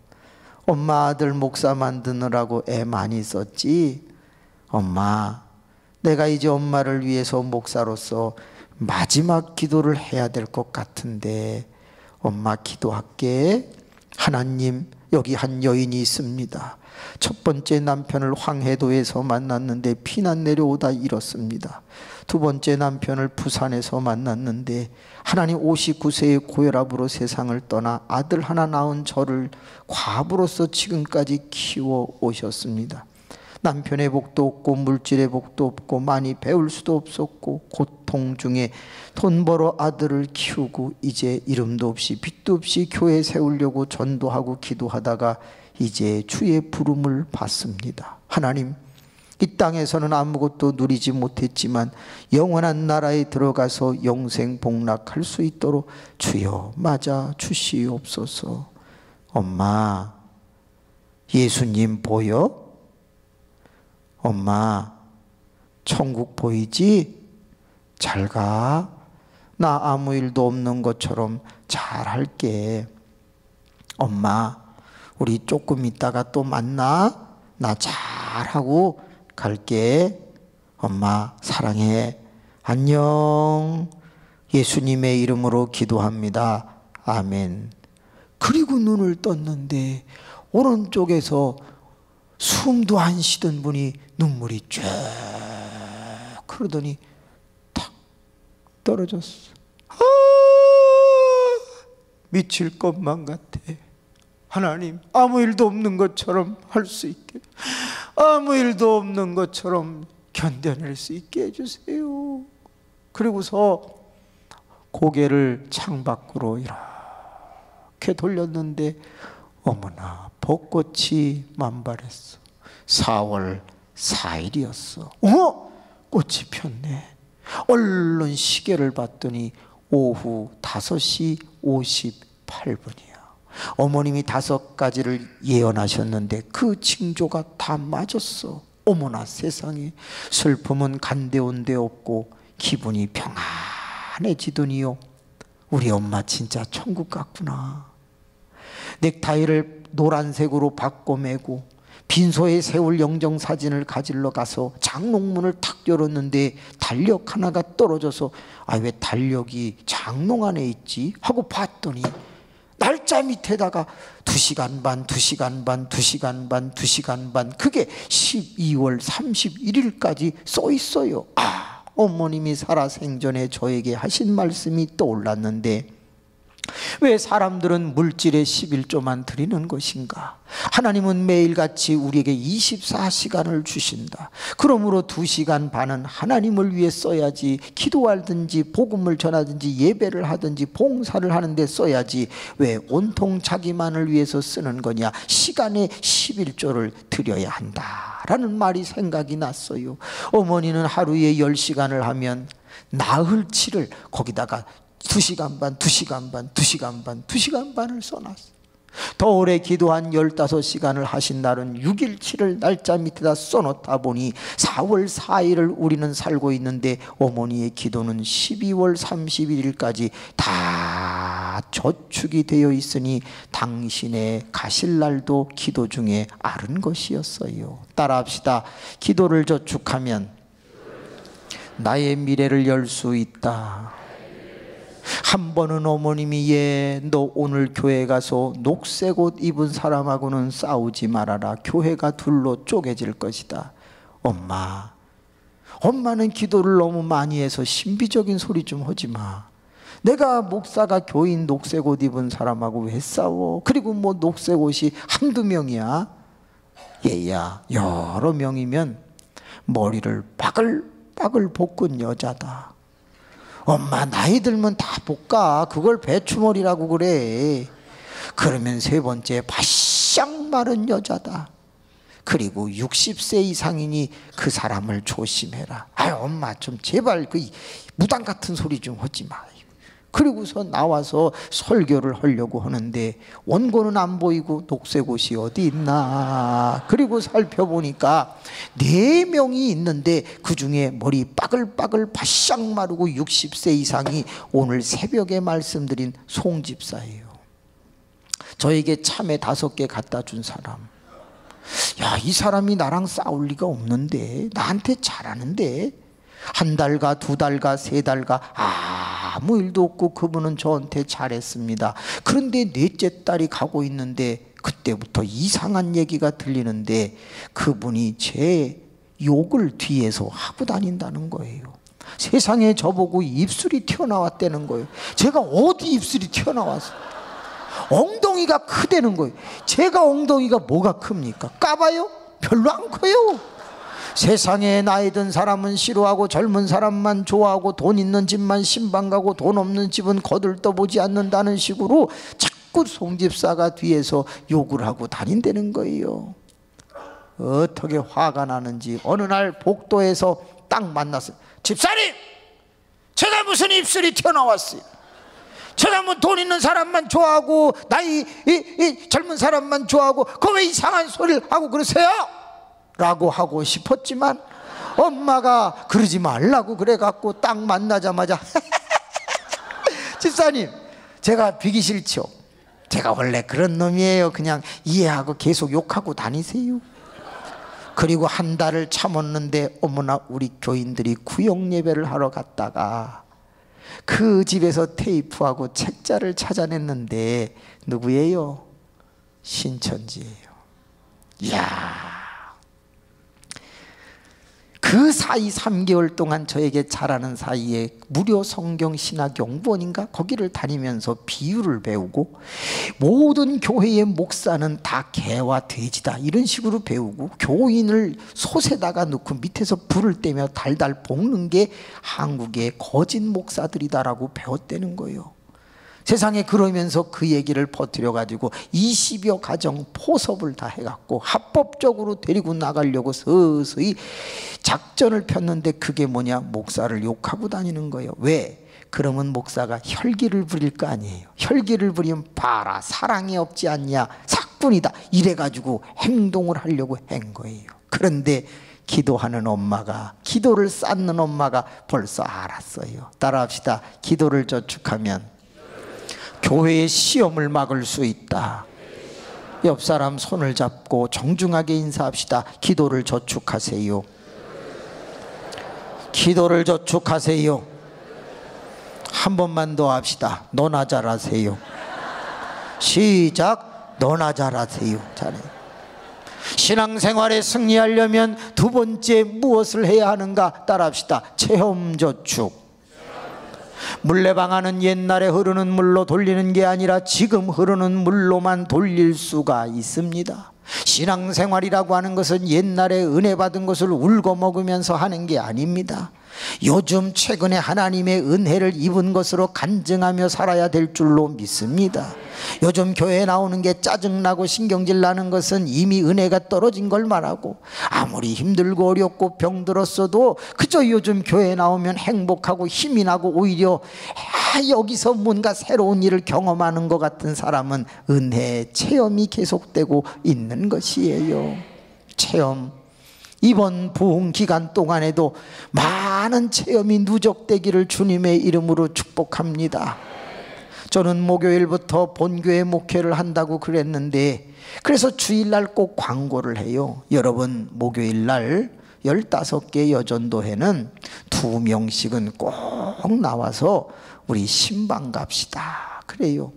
엄마 아들 목사 만드느라고 애 많이 썼지. 엄마 내가 이제 엄마를 위해서 목사로서 마지막 기도를 해야 될 것 같은데 엄마 기도할게. 하나님 여기 한 여인이 있습니다. 첫 번째 남편을 황해도에서 만났는데 피난 내려오다 잃었습니다. 두 번째 남편을 부산에서 만났는데 하나님 59세의 고혈압으로 세상을 떠나 아들 하나 낳은 저를 과부로서 지금까지 키워 오셨습니다. 남편의 복도 없고 물질의 복도 없고 많이 배울 수도 없었고 고통 중에 돈 벌어 아들을 키우고 이제 이름도 없이 빚도 없이 교회 세우려고 전도하고 기도하다가 이제 주의 부름을 받습니다. 하나님, 이 땅에서는 아무것도 누리지 못했지만 영원한 나라에 들어가서 영생 복락할 수 있도록 주여 맞아 주시옵소서. 엄마, 예수님 보여? 엄마, 천국 보이지? 잘 가. 나 아무 일도 없는 것처럼 잘 할게. 엄마, 우리 조금 있다가 또 만나. 나 잘하고 갈게. 엄마 사랑해. 안녕. 예수님의 이름으로 기도합니다. 아멘. 그리고 눈을 떴는데 오른쪽에서 숨도 안 쉬던 분이 눈물이 쭉 흐르더니 탁 떨어졌어. 미칠 것만 같아. 하나님, 아무 일도 없는 것처럼 할 수 있게, 아무 일도 없는 것처럼 견뎌낼 수 있게 해주세요. 그리고서 고개를 창밖으로 이렇게 돌렸는데 어머나, 벚꽃이 만발했어. 4월 4일이었어. 꽃이 폈네. 얼른 시계를 봤더니 오후 5시 58분이야. 어머님이 5가지를 예언하셨는데 그 징조가 다 맞았어. 어머나 세상에, 슬픔은 간데온 데 없고 기분이 평안해지더니요. 우리 엄마 진짜 천국 같구나. 넥타이를 노란색으로 바꿔 매고 빈소에 세울 영정사진을 가지러 가서 장롱문을 탁 열었는데 달력 하나가 떨어져서 왜 달력이 장롱 안에 있지? 하고 봤더니 날짜 밑에다가 2시간 반, 2시간 반, 2시간 반, 2시간 반, 그게 12월 31일까지 써 있어요. 어머님이 살아생전에 저에게 하신 말씀이 떠올랐는데 왜 사람들은 물질의 11조만 드리는 것인가? 하나님은 매일같이 우리에게 24시간을 주신다. 그러므로 2시간 반은 하나님을 위해 써야지, 기도하든지 복음을 전하든지 예배를 하든지 봉사를 하는데 써야지 왜 온통 자기만을 위해서 쓰는 거냐? 시간의 11조를 드려야 한다라는 말이 생각이 났어요. 어머니는 하루에 10시간을 하면 나흘치를 거기다가 2시간 반, 2시간 반, 2시간 반, 2시간 반을 써놨어. 더 오래 기도한 15시간을 하신 날은 6일치를 날짜 밑에다 써놓다 보니 4월 4일을 우리는 살고 있는데 어머니의 기도는 12월 31일까지 다 저축이 되어 있으니 당신의 가실 날도 기도 중에 앓은 것이었어요. 따라합시다. 기도를 저축하면 나의 미래를 열 수 있다. 한 번은 어머님이 너 오늘 교회 가서 녹색 옷 입은 사람하고는 싸우지 말아라. 교회가 둘로 쪼개질 것이다. 엄마는 기도를 너무 많이 해서 신비적인 소리 좀 하지 마. 내가 목사가 교인 녹색 옷 입은 사람하고 왜 싸워? 그리고 뭐 녹색 옷이 한두 명이야? 얘야, 여러 명이면 머리를 빠글빠글 볶은 여자다. 엄마 나이 들면 다 볶아. 그걸 배추머리라고 그래. 그러면 세 번째, 바싹 마른 여자다. 그리고 60세 이상이니 그 사람을 조심해라. 엄마 좀 제발 그 무당 같은 소리 좀 하지 마. 그리고서 나와서 설교를 하려고 하는데 원고는 안 보이고 녹색 옷이 어디 있나. 그리고 살펴보니까 4명이 있는데 그중에 머리 빠글빠글 바싹 마르고 60세 이상이 오늘 새벽에 말씀드린 송집사예요. 저에게 참외 5개 갖다 준 사람. 이 사람이 나랑 싸울 리가 없는데, 나한테 잘하는데, 1달가 2달가 3달가 아무 일도 없고 그분은 저한테 잘했습니다. 그런데 넷째 딸이 가고 있는데 그때부터 이상한 얘기가 들리는데 그분이 제 욕을 뒤에서 하고 다닌다는 거예요. 세상에 저보고 입술이 튀어나왔다는 거예요. 제가 어디 입술이 튀어나왔어요? 엉덩이가 크다는 거예요. 제가 엉덩이가 뭐가 큽니까? 까봐요? 별로 안 커요. 세상에 나이 든 사람은 싫어하고 젊은 사람만 좋아하고 돈 있는 집만 신방 가고 돈 없는 집은 거들떠보지 않는다는 식으로 자꾸 송집사가 뒤에서 욕을 하고 다닌다는 거예요. 어떻게 화가 나는지 어느 날 복도에서 딱 만났어요. 집사님! 제가 무슨 입술이 튀어나왔어요? 제가 뭐 돈 있는 사람만 좋아하고 나이 젊은 사람만 좋아하고 그 왜 이상한 소리를 하고 그러세요? 라고 하고 싶었지만 엄마가 그러지 말라고 그래갖고 딱 만나자마자 집사님 제가 비기 싫죠? 제가 원래 그런 놈이에요. 그냥 이해하고 계속 욕하고 다니세요. 그리고 한 달을 참았는데 어머나 우리 교인들이 구역 예배를 하러 갔다가 그 집에서 테이프하고 책자를 찾아냈는데 누구예요? 신천지예요. 이야, 그 사이 3개월 동안 저에게 잘하는 사이에 무료 성경 신학 연구원인가 거기를 다니면서 비유를 배우고 모든 교회의 목사는 다 개와 돼지다 이런 식으로 배우고 교인을 솥에다가 넣고 밑에서 불을 떼며 달달 볶는 게 한국의 거짓 목사들이다라고 배웠다는 거예요. 세상에 그러면서 그 얘기를 퍼뜨려 가지고 20여 가정 포섭을 다 해갖고 합법적으로 데리고 나가려고 서서히 작전을 폈는데 그게 뭐냐? 목사를 욕하고 다니는 거예요. 왜? 그러면 목사가 혈기를 부릴 거 아니에요. 혈기를 부리면 봐라 사랑이 없지 않냐 사뿐이다 이래가지고 행동을 하려고 한 거예요. 그런데 기도하는 엄마가 기도를 쌓는 엄마가 벌써 알았어요. 따라합시다. 기도를 저축하면 교회의 시험을 막을 수 있다. 옆 사람 손을 잡고 정중하게 인사합시다. 기도를 저축하세요. 기도를 저축하세요. 한 번만 더 합시다. 너나 잘하세요. 시작. 너나 잘하세요. 잘해. 신앙생활에 승리하려면 두 번째 무엇을 해야 하는가? 따라합시다. 체험 저축. 물레방아는 옛날에 흐르는 물로 돌리는 게 아니라 지금 흐르는 물로만 돌릴 수가 있습니다. 신앙생활이라고 하는 것은 옛날에 은혜 받은 것을 울고 먹으면서 하는 게 아닙니다. 요즘 최근에 하나님의 은혜를 입은 것으로 간증하며 살아야 될 줄로 믿습니다. 요즘 교회에 나오는 게 짜증나고 신경질 나는 것은 이미 은혜가 떨어진 걸 말하고 아무리 힘들고 어렵고 병들었어도 그저 요즘 교회에 나오면 행복하고 힘이 나고 오히려 여기서 뭔가 새로운 일을 경험하는 것 같은 사람은 은혜 체험이 계속되고 있는 것이에요. 체험. 이번 부흥 기간 동안에도 많은 체험이 누적되기를 주님의 이름으로 축복합니다. 저는 목요일부터 본교회 목회를 한다고 그랬는데 그래서 주일날 꼭 광고를 해요. 여러분 목요일날 15개 여전도회는 2명씩은 꼭 나와서 우리 신방 갑시다 그래요.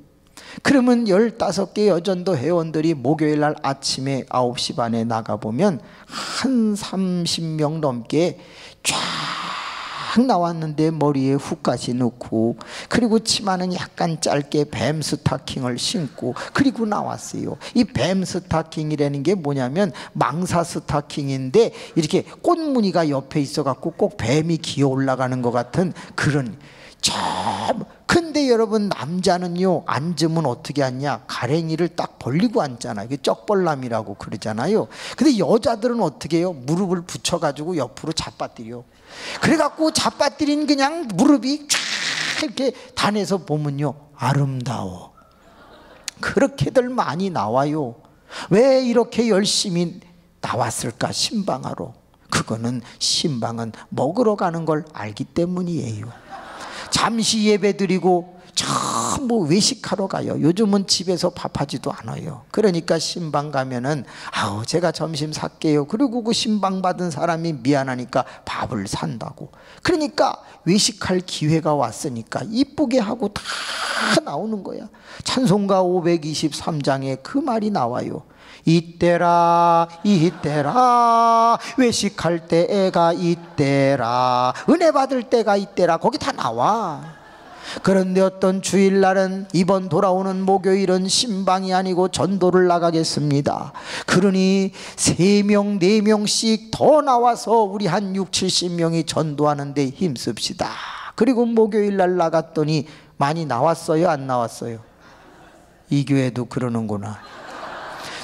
그러면 15개 여전도 회원들이 목요일날 아침에 9시 반에 나가보면 한 30명 넘게 쫙 나왔는데 머리에 훅까지 넣고 그리고 치마는 약간 짧게 뱀 스타킹을 신고 그리고 나왔어요. 이 뱀 스타킹이라는 게 뭐냐면 망사 스타킹인데 이렇게 꽃무늬가 옆에 있어갖고 꼭 뱀이 기어 올라가는 것 같은 그런 근데 여러분 남자는요 앉으면 어떻게 앉냐? 가랭이를 딱 벌리고 앉잖아요. 이게 쩍벌남이라고 그러잖아요. 근데 여자들은 어떻게 해요? 무릎을 붙여가지고 옆으로 잡아뜨려. 그래갖고 잡아뜨린 그냥 무릎이 쫙 이렇게 단에서 보면요 아름다워. 그렇게들 많이 나와요. 왜 이렇게 열심히 나왔을까? 신방하러. 그거는 신방은 먹으러 가는 걸 알기 때문이에요. 잠시 예배 드리고 전부 외식하러 가요. 요즘은 집에서 밥하지도 않아요. 그러니까 신방 가면은 아우 제가 점심 살게요. 그리고 그 신방 받은 사람이 미안하니까 밥을 산다고. 그러니까 외식할 기회가 왔으니까 이쁘게 하고 다 나오는 거야. 찬송가 523장에 그 말이 나와요. 이때라 이때라 외식할 때가 이때라 은혜 받을 때가 이때라. 거기 다 나와. 그런데 어떤 주일날은 이번 돌아오는 목요일은 신방이 아니고 전도를 나가겠습니다. 그러니 3명 4명씩 더 나와서 우리 한 6, 70명이 전도하는데 힘씁시다. 그리고 목요일날 나갔더니 많이 나왔어요? 안 나왔어요? 이 교회도 그러는구나.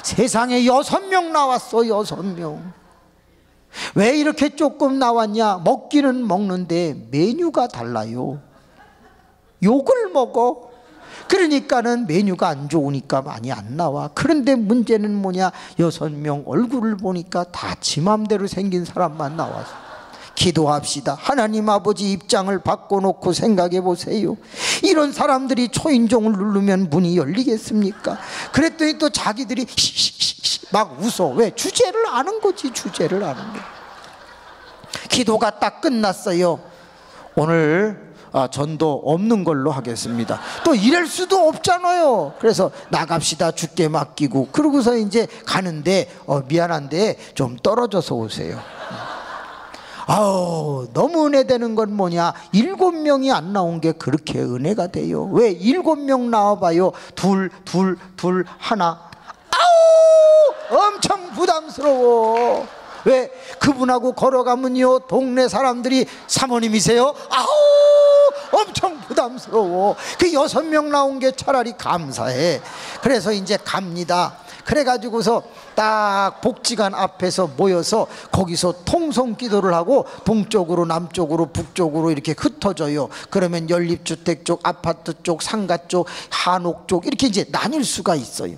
세상에 6명 나왔어. 6명. 왜 이렇게 조금 나왔냐? 먹기는 먹는데 메뉴가 달라요. 욕을 먹어. 그러니까는 메뉴가 안 좋으니까 많이 안 나와. 그런데 문제는 뭐냐? 6명 얼굴을 보니까 다 지 맘대로 생긴 사람만 나와서. 기도합시다. 하나님 아버지 입장을 바꿔놓고 생각해 보세요. 이런 사람들이 초인종을 누르면 문이 열리겠습니까? 그랬더니 또 자기들이 막 웃어. 왜? 주제를 아는 거지. 주제를 아는 거. 기도가 딱 끝났어요. 오늘 전도 없는 걸로 하겠습니다. 또 이럴 수도 없잖아요. 그래서 나갑시다. 주께 맡기고. 그러고서 이제 가는데 미안한데 좀 떨어져서 오세요. 아우 너무 은혜되는 건 뭐냐? 7명이 안 나온 게 그렇게 은혜가 돼요. 왜? 7명 나와봐요. 둘, 하나. 아우 엄청 부담스러워. 왜? 그분하고 걸어가면요 동네 사람들이 사모님이세요? 아우 엄청 부담스러워. 그 6명 나온 게 차라리 감사해. 그래서 이제 갑니다. 그래가지고서 딱 복지관 앞에서 모여서 거기서 통성기도를 하고 동쪽으로 남쪽으로 북쪽으로 이렇게 흩어져요. 그러면 연립주택 쪽, 아파트 쪽, 상가 쪽, 한옥 쪽 이렇게 이제 나뉠 수가 있어요.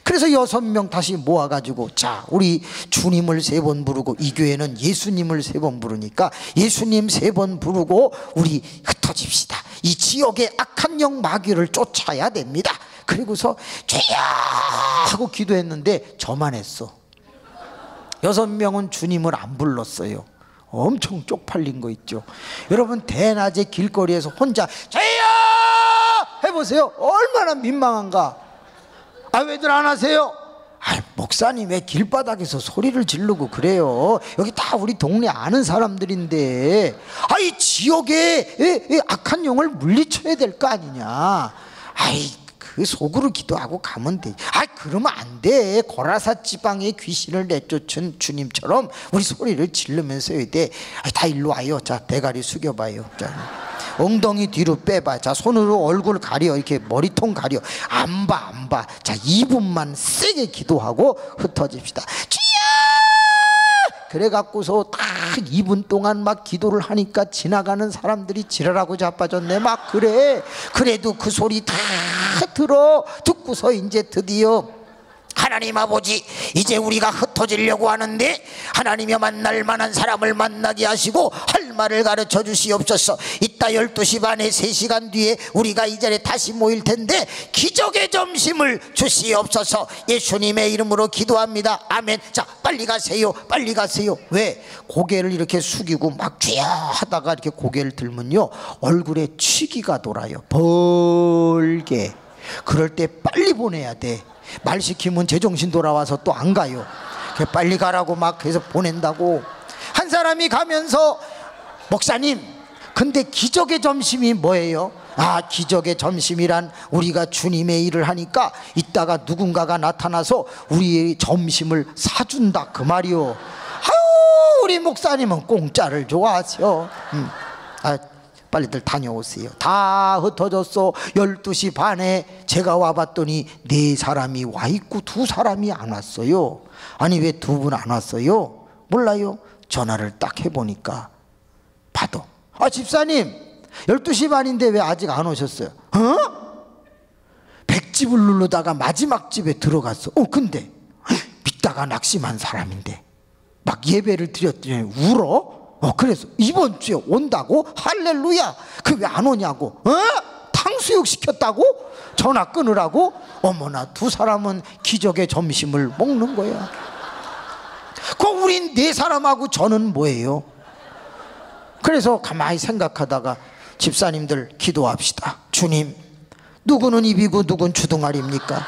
그래서 6명 다시 모아가지고 자 우리 주님을 3번 부르고, 이 교회는 예수님을 3번 부르니까 예수님 3번 부르고 우리 흩어집시다. 이 지역의 악한 영 마귀를 쫓아야 됩니다. 그리고서 죄야 하고 기도했는데 저만 했어. 6명은 주님을 안 불렀어요. 엄청 쪽팔린 거 있죠. 여러분 대낮에 길거리에서 혼자 죄야 해보세요. 얼마나 민망한가. 아 왜들 안 하세요? 아 목사님 왜 길바닥에서 소리를 지르고 그래요? 여기 다 우리 동네 아는 사람들인데 이 지역에 악한 영을 물리쳐야 될 거 아니냐. 그 속으로 기도하고 가면 돼. 그러면 안 돼. 고라사 지방에 귀신을 내쫓은 주님처럼 우리 소리를 지르면서 해야 돼. 다 일로 와요. 자 대가리 숙여봐요. 자, 엉덩이 뒤로 빼봐. 자 손으로 얼굴 가려. 이렇게 머리통 가려. 안 봐. 자 2분만 세게 기도하고 흩어집시다. 그래갖고서 딱 2분 동안 막 기도를 하니까 지나가는 사람들이 지랄하고 자빠졌네. 막 그래. 그래도 그 소리 다 듣고서 이제 드디어 하나님 아버지 이제 우리가 흩어지려고 하는데 하나님이 만날 만한 사람을 만나게 하시고 할 말을 가르쳐 주시옵소서. 이따 12시 반에 3시간 뒤에 우리가 이 자리에 다시 모일 텐데 기적의 점심을 주시옵소서. 예수님의 이름으로 기도합니다. 아멘. 자 빨리 가세요. 빨리 가세요. 왜? 고개를 이렇게 숙이고 막 쥐야 하다가 이렇게 고개를 들면요 얼굴에 취기가 돌아요. 벌게. 그럴 때 빨리 보내야 돼. 말 시키면 제정신 돌아와서 또 안 가요. 빨리 가라고 막 해서 보낸다고. 한 사람이 가면서 목사님 근데 기적의 점심이 뭐예요? 기적의 점심이란 우리가 주님의 일을 하니까 이따가 누군가가 나타나서 우리의 점심을 사준다 그 말이요. 우리 목사님은 공짜를 좋아하죠. 빨리들 다녀오세요. 다 흩어졌어. 12시 반에 제가 와봤더니 4사람이 와있고 2사람이 안 왔어요. 아니 왜 2분 안 왔어요? 몰라요. 전화를 딱 해보니까 받아. 집사님 12시 반인데 왜 아직 안 오셨어요? 100집을 누르다가 마지막 집에 들어갔어. 근데 믿다가 낙심한 사람인데 막 예배를 드렸더니 울어? 그래서 이번 주에 온다고? 할렐루야. 그 왜 안 오냐고. 탕수 탕수육 시켰다고? 전화 끊으라고? 어머나, 두 사람은 기적의 점심을 먹는 거야. 우린 네 사람하고 저는 뭐예요? 그래서 가만히 생각하다가 집사님들 기도합시다. 주님, 누구는 입이고 누군 주둥아리입니까?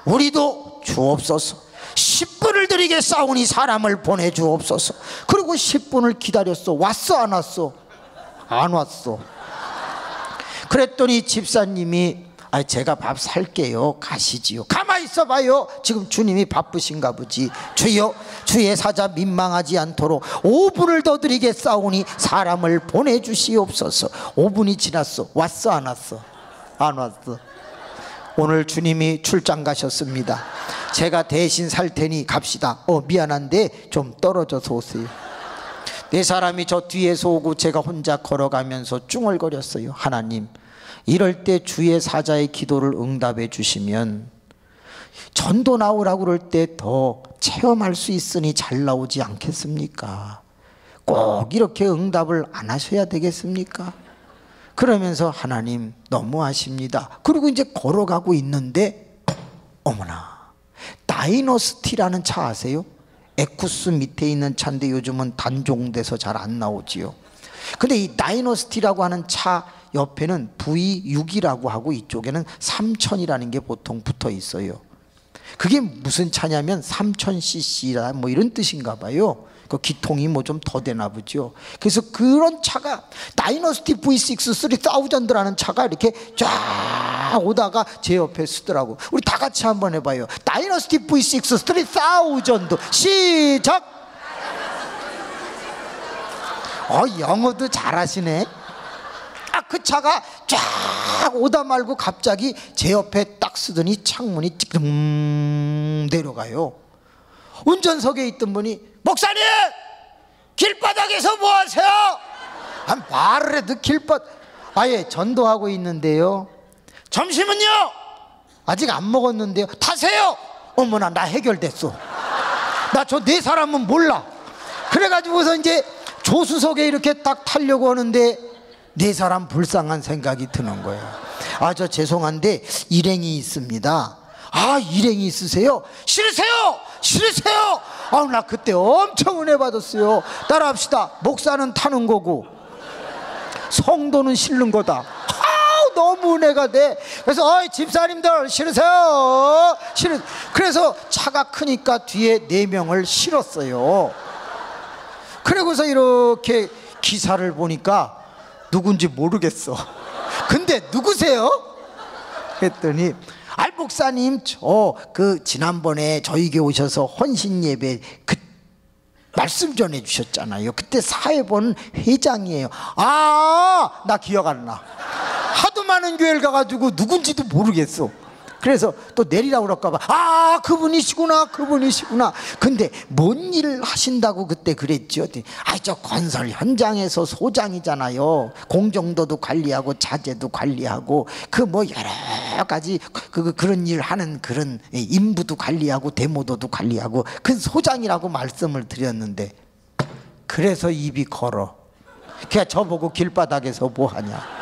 우리도 주옵소서. 10분을 드리게 싸우니 사람을 보내주옵소서. 그리고 10분을 기다렸어. 왔어 안 왔어? 안 왔어. 그랬더니 집사님이 제가 밥 살게요, 가시지요. 가만히 있어봐요. 지금 주님이 바쁘신가 보지. 주여, 주의 사자 민망하지 않도록 5분을 더 드리게 싸우니 사람을 보내주시옵소서. 5분이 지났어. 왔어 안 왔어? 안 왔어. 오늘 주님이 출장 가셨습니다. 제가 대신 살 테니 갑시다. 미안한데 좀 떨어져서 오세요. 네 사람이 저 뒤에서 오고 제가 혼자 걸어가면서 쭝얼거렸어요. 하나님, 이럴 때 주의 사자의 기도를 응답해 주시면 전도 나오라고 그럴 때 더 체험할 수 있으니 잘 나오지 않겠습니까? 꼭 이렇게 응답을 안 하셔야 되겠습니까? 그러면서 하나님 너무하십니다. 그리고 이제 걸어가고 있는데 어머나, 다이너스티라는 차 아세요? 에쿠스 밑에 있는 차인데 요즘은 단종돼서 잘 안 나오지요. 근데 이 다이너스티라고 하는 차 옆에는 V6이라고 하고 이쪽에는 3000이라는 게 보통 붙어 있어요. 그게 무슨 차냐면 3000cc라 뭐 이런 뜻인가 봐요. 그 기통이 뭐 좀 더 되나 보죠. 그래서 그런 차가 다이너스티 V6 3000라는 차가 이렇게 쫙 오다가 제 옆에 쓰더라고. 우리 다 같이 한번 해봐요. 다이너스티 V6 3000. 시작. 영어도 잘하시네. 그 차가 쫙 오다 말고 갑자기 제 옆에 딱 쓰더니 창문이 찌금 내려가요. 운전석에 있던 분이, 목사님! 길바닥에서 뭐 하세요? 말을 해도 아예 전도하고 있는데요. 점심은요? 아직 안 먹었는데요. 타세요! 어머나, 나 해결됐어. 나 저 네 사람은 몰라. 그래가지고서 이제 조수석에 이렇게 딱 타려고 하는데 네 사람 불쌍한 생각이 드는 거예요. 저 죄송한데 일행이 있습니다. 일행이 있으세요? 싫으세요? 싫으세요? 나 그때 엄청 은혜 받았어요. 따라합시다. 목사는 타는 거고 성도는 실는 거다. 너무 은혜가 돼. 그래서 집사님들 싫으세요? 그래서 차가 크니까 뒤에 4명을 실었어요. 그러고서 이렇게 기사를 보니까 누군지 모르겠어. 근데 누구세요? 했더니 목사님, 지난번에 저희 교회 오셔서 헌신 예배 말씀 전해 주셨잖아요. 그때 사회본 회장이에요. 나 기억 안 나. 하도 많은 교회를 가가지고 누군지도 모르겠어. 그래서 또 내리라고 그럴까봐 그분이시구나. 근데 뭔 일을 하신다고 그때 그랬죠? 저 건설 현장에서 소장이잖아요. 공정도도 관리하고 자재도 관리하고 여러 가지 그런 일 하는 그런 인부도 관리하고 대모도도 관리하고 그 소장이라고 말씀을 드렸는데, 그래서 입이 걸어. 그냥 저보고 길바닥에서 뭐 하냐.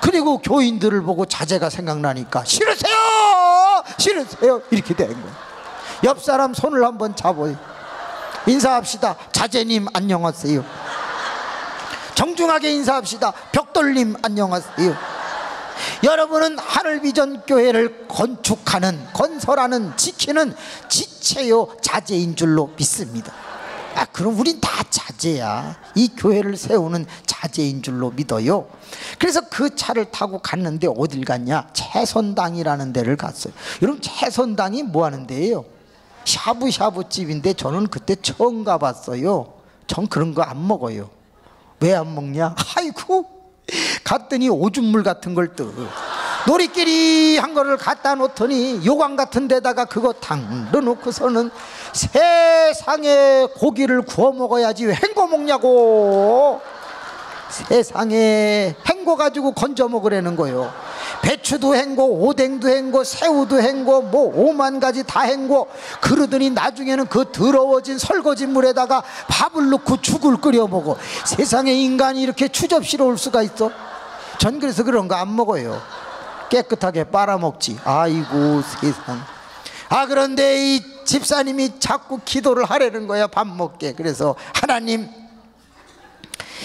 그리고 교인들을 보고 자제가 생각나니까 싫으세요 이렇게 된 거예요. 옆 사람 손을 한번 잡아요. 인사합시다. 자제님 안녕하세요. 정중하게 인사합시다. 벽돌님 안녕하세요. 여러분은 하늘비전 교회를 건설하는 지키는 지체요 자제인 줄로 믿습니다. 그럼 우린 다 자제야. 이 교회를 세우는 자제인 줄로 믿어요. 그래서 그 차를 타고 갔는데 어딜 갔냐? 채선당이라는 데를 갔어요. 여러분, 채선당이 뭐 하는 데예요? 샤브샤브 집인데 저는 그때 처음 가봤어요. 전 그런 거 안 먹어요. 왜 안 먹냐? 갔더니 오줌물 같은 걸 놀이끼리 한 거를 갖다 놓더니 요강 같은 데다가 그거 탕 넣어놓고서는 세상에 고기를 구워 먹어야지 왜 헹궈 먹냐고. 세상에 헹궈 가지고 건져 먹으라는 거예요. 배추도 헹궈, 오뎅도 헹궈, 새우도 헹궈, 뭐 5만 가지 다 헹궈. 그러더니 나중에는 그 더러워진 설거지 물에다가 밥을 넣고 죽을 끓여 먹어. 세상에 인간이 이렇게 추접스러울 수가 있어? 전 그래서 그런 거 안 먹어요. 깨끗하게 빨아먹지. 아이고 세상. 그런데 이 집사님이 자꾸 기도를 하려는 거야, 밥 먹게. 그래서 하나님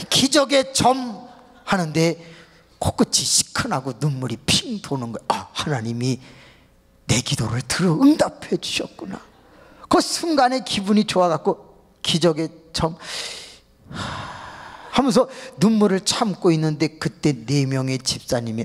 기적의 점 하는데 코끝이 시큰하고 눈물이 핑 도는 거야. 하나님이 내 기도를 들어 응답해 주셨구나. 그 순간에 기분이 좋아갖고 기적의 점 하면서 눈물을 참고 있는데 그때 4명의 집사님이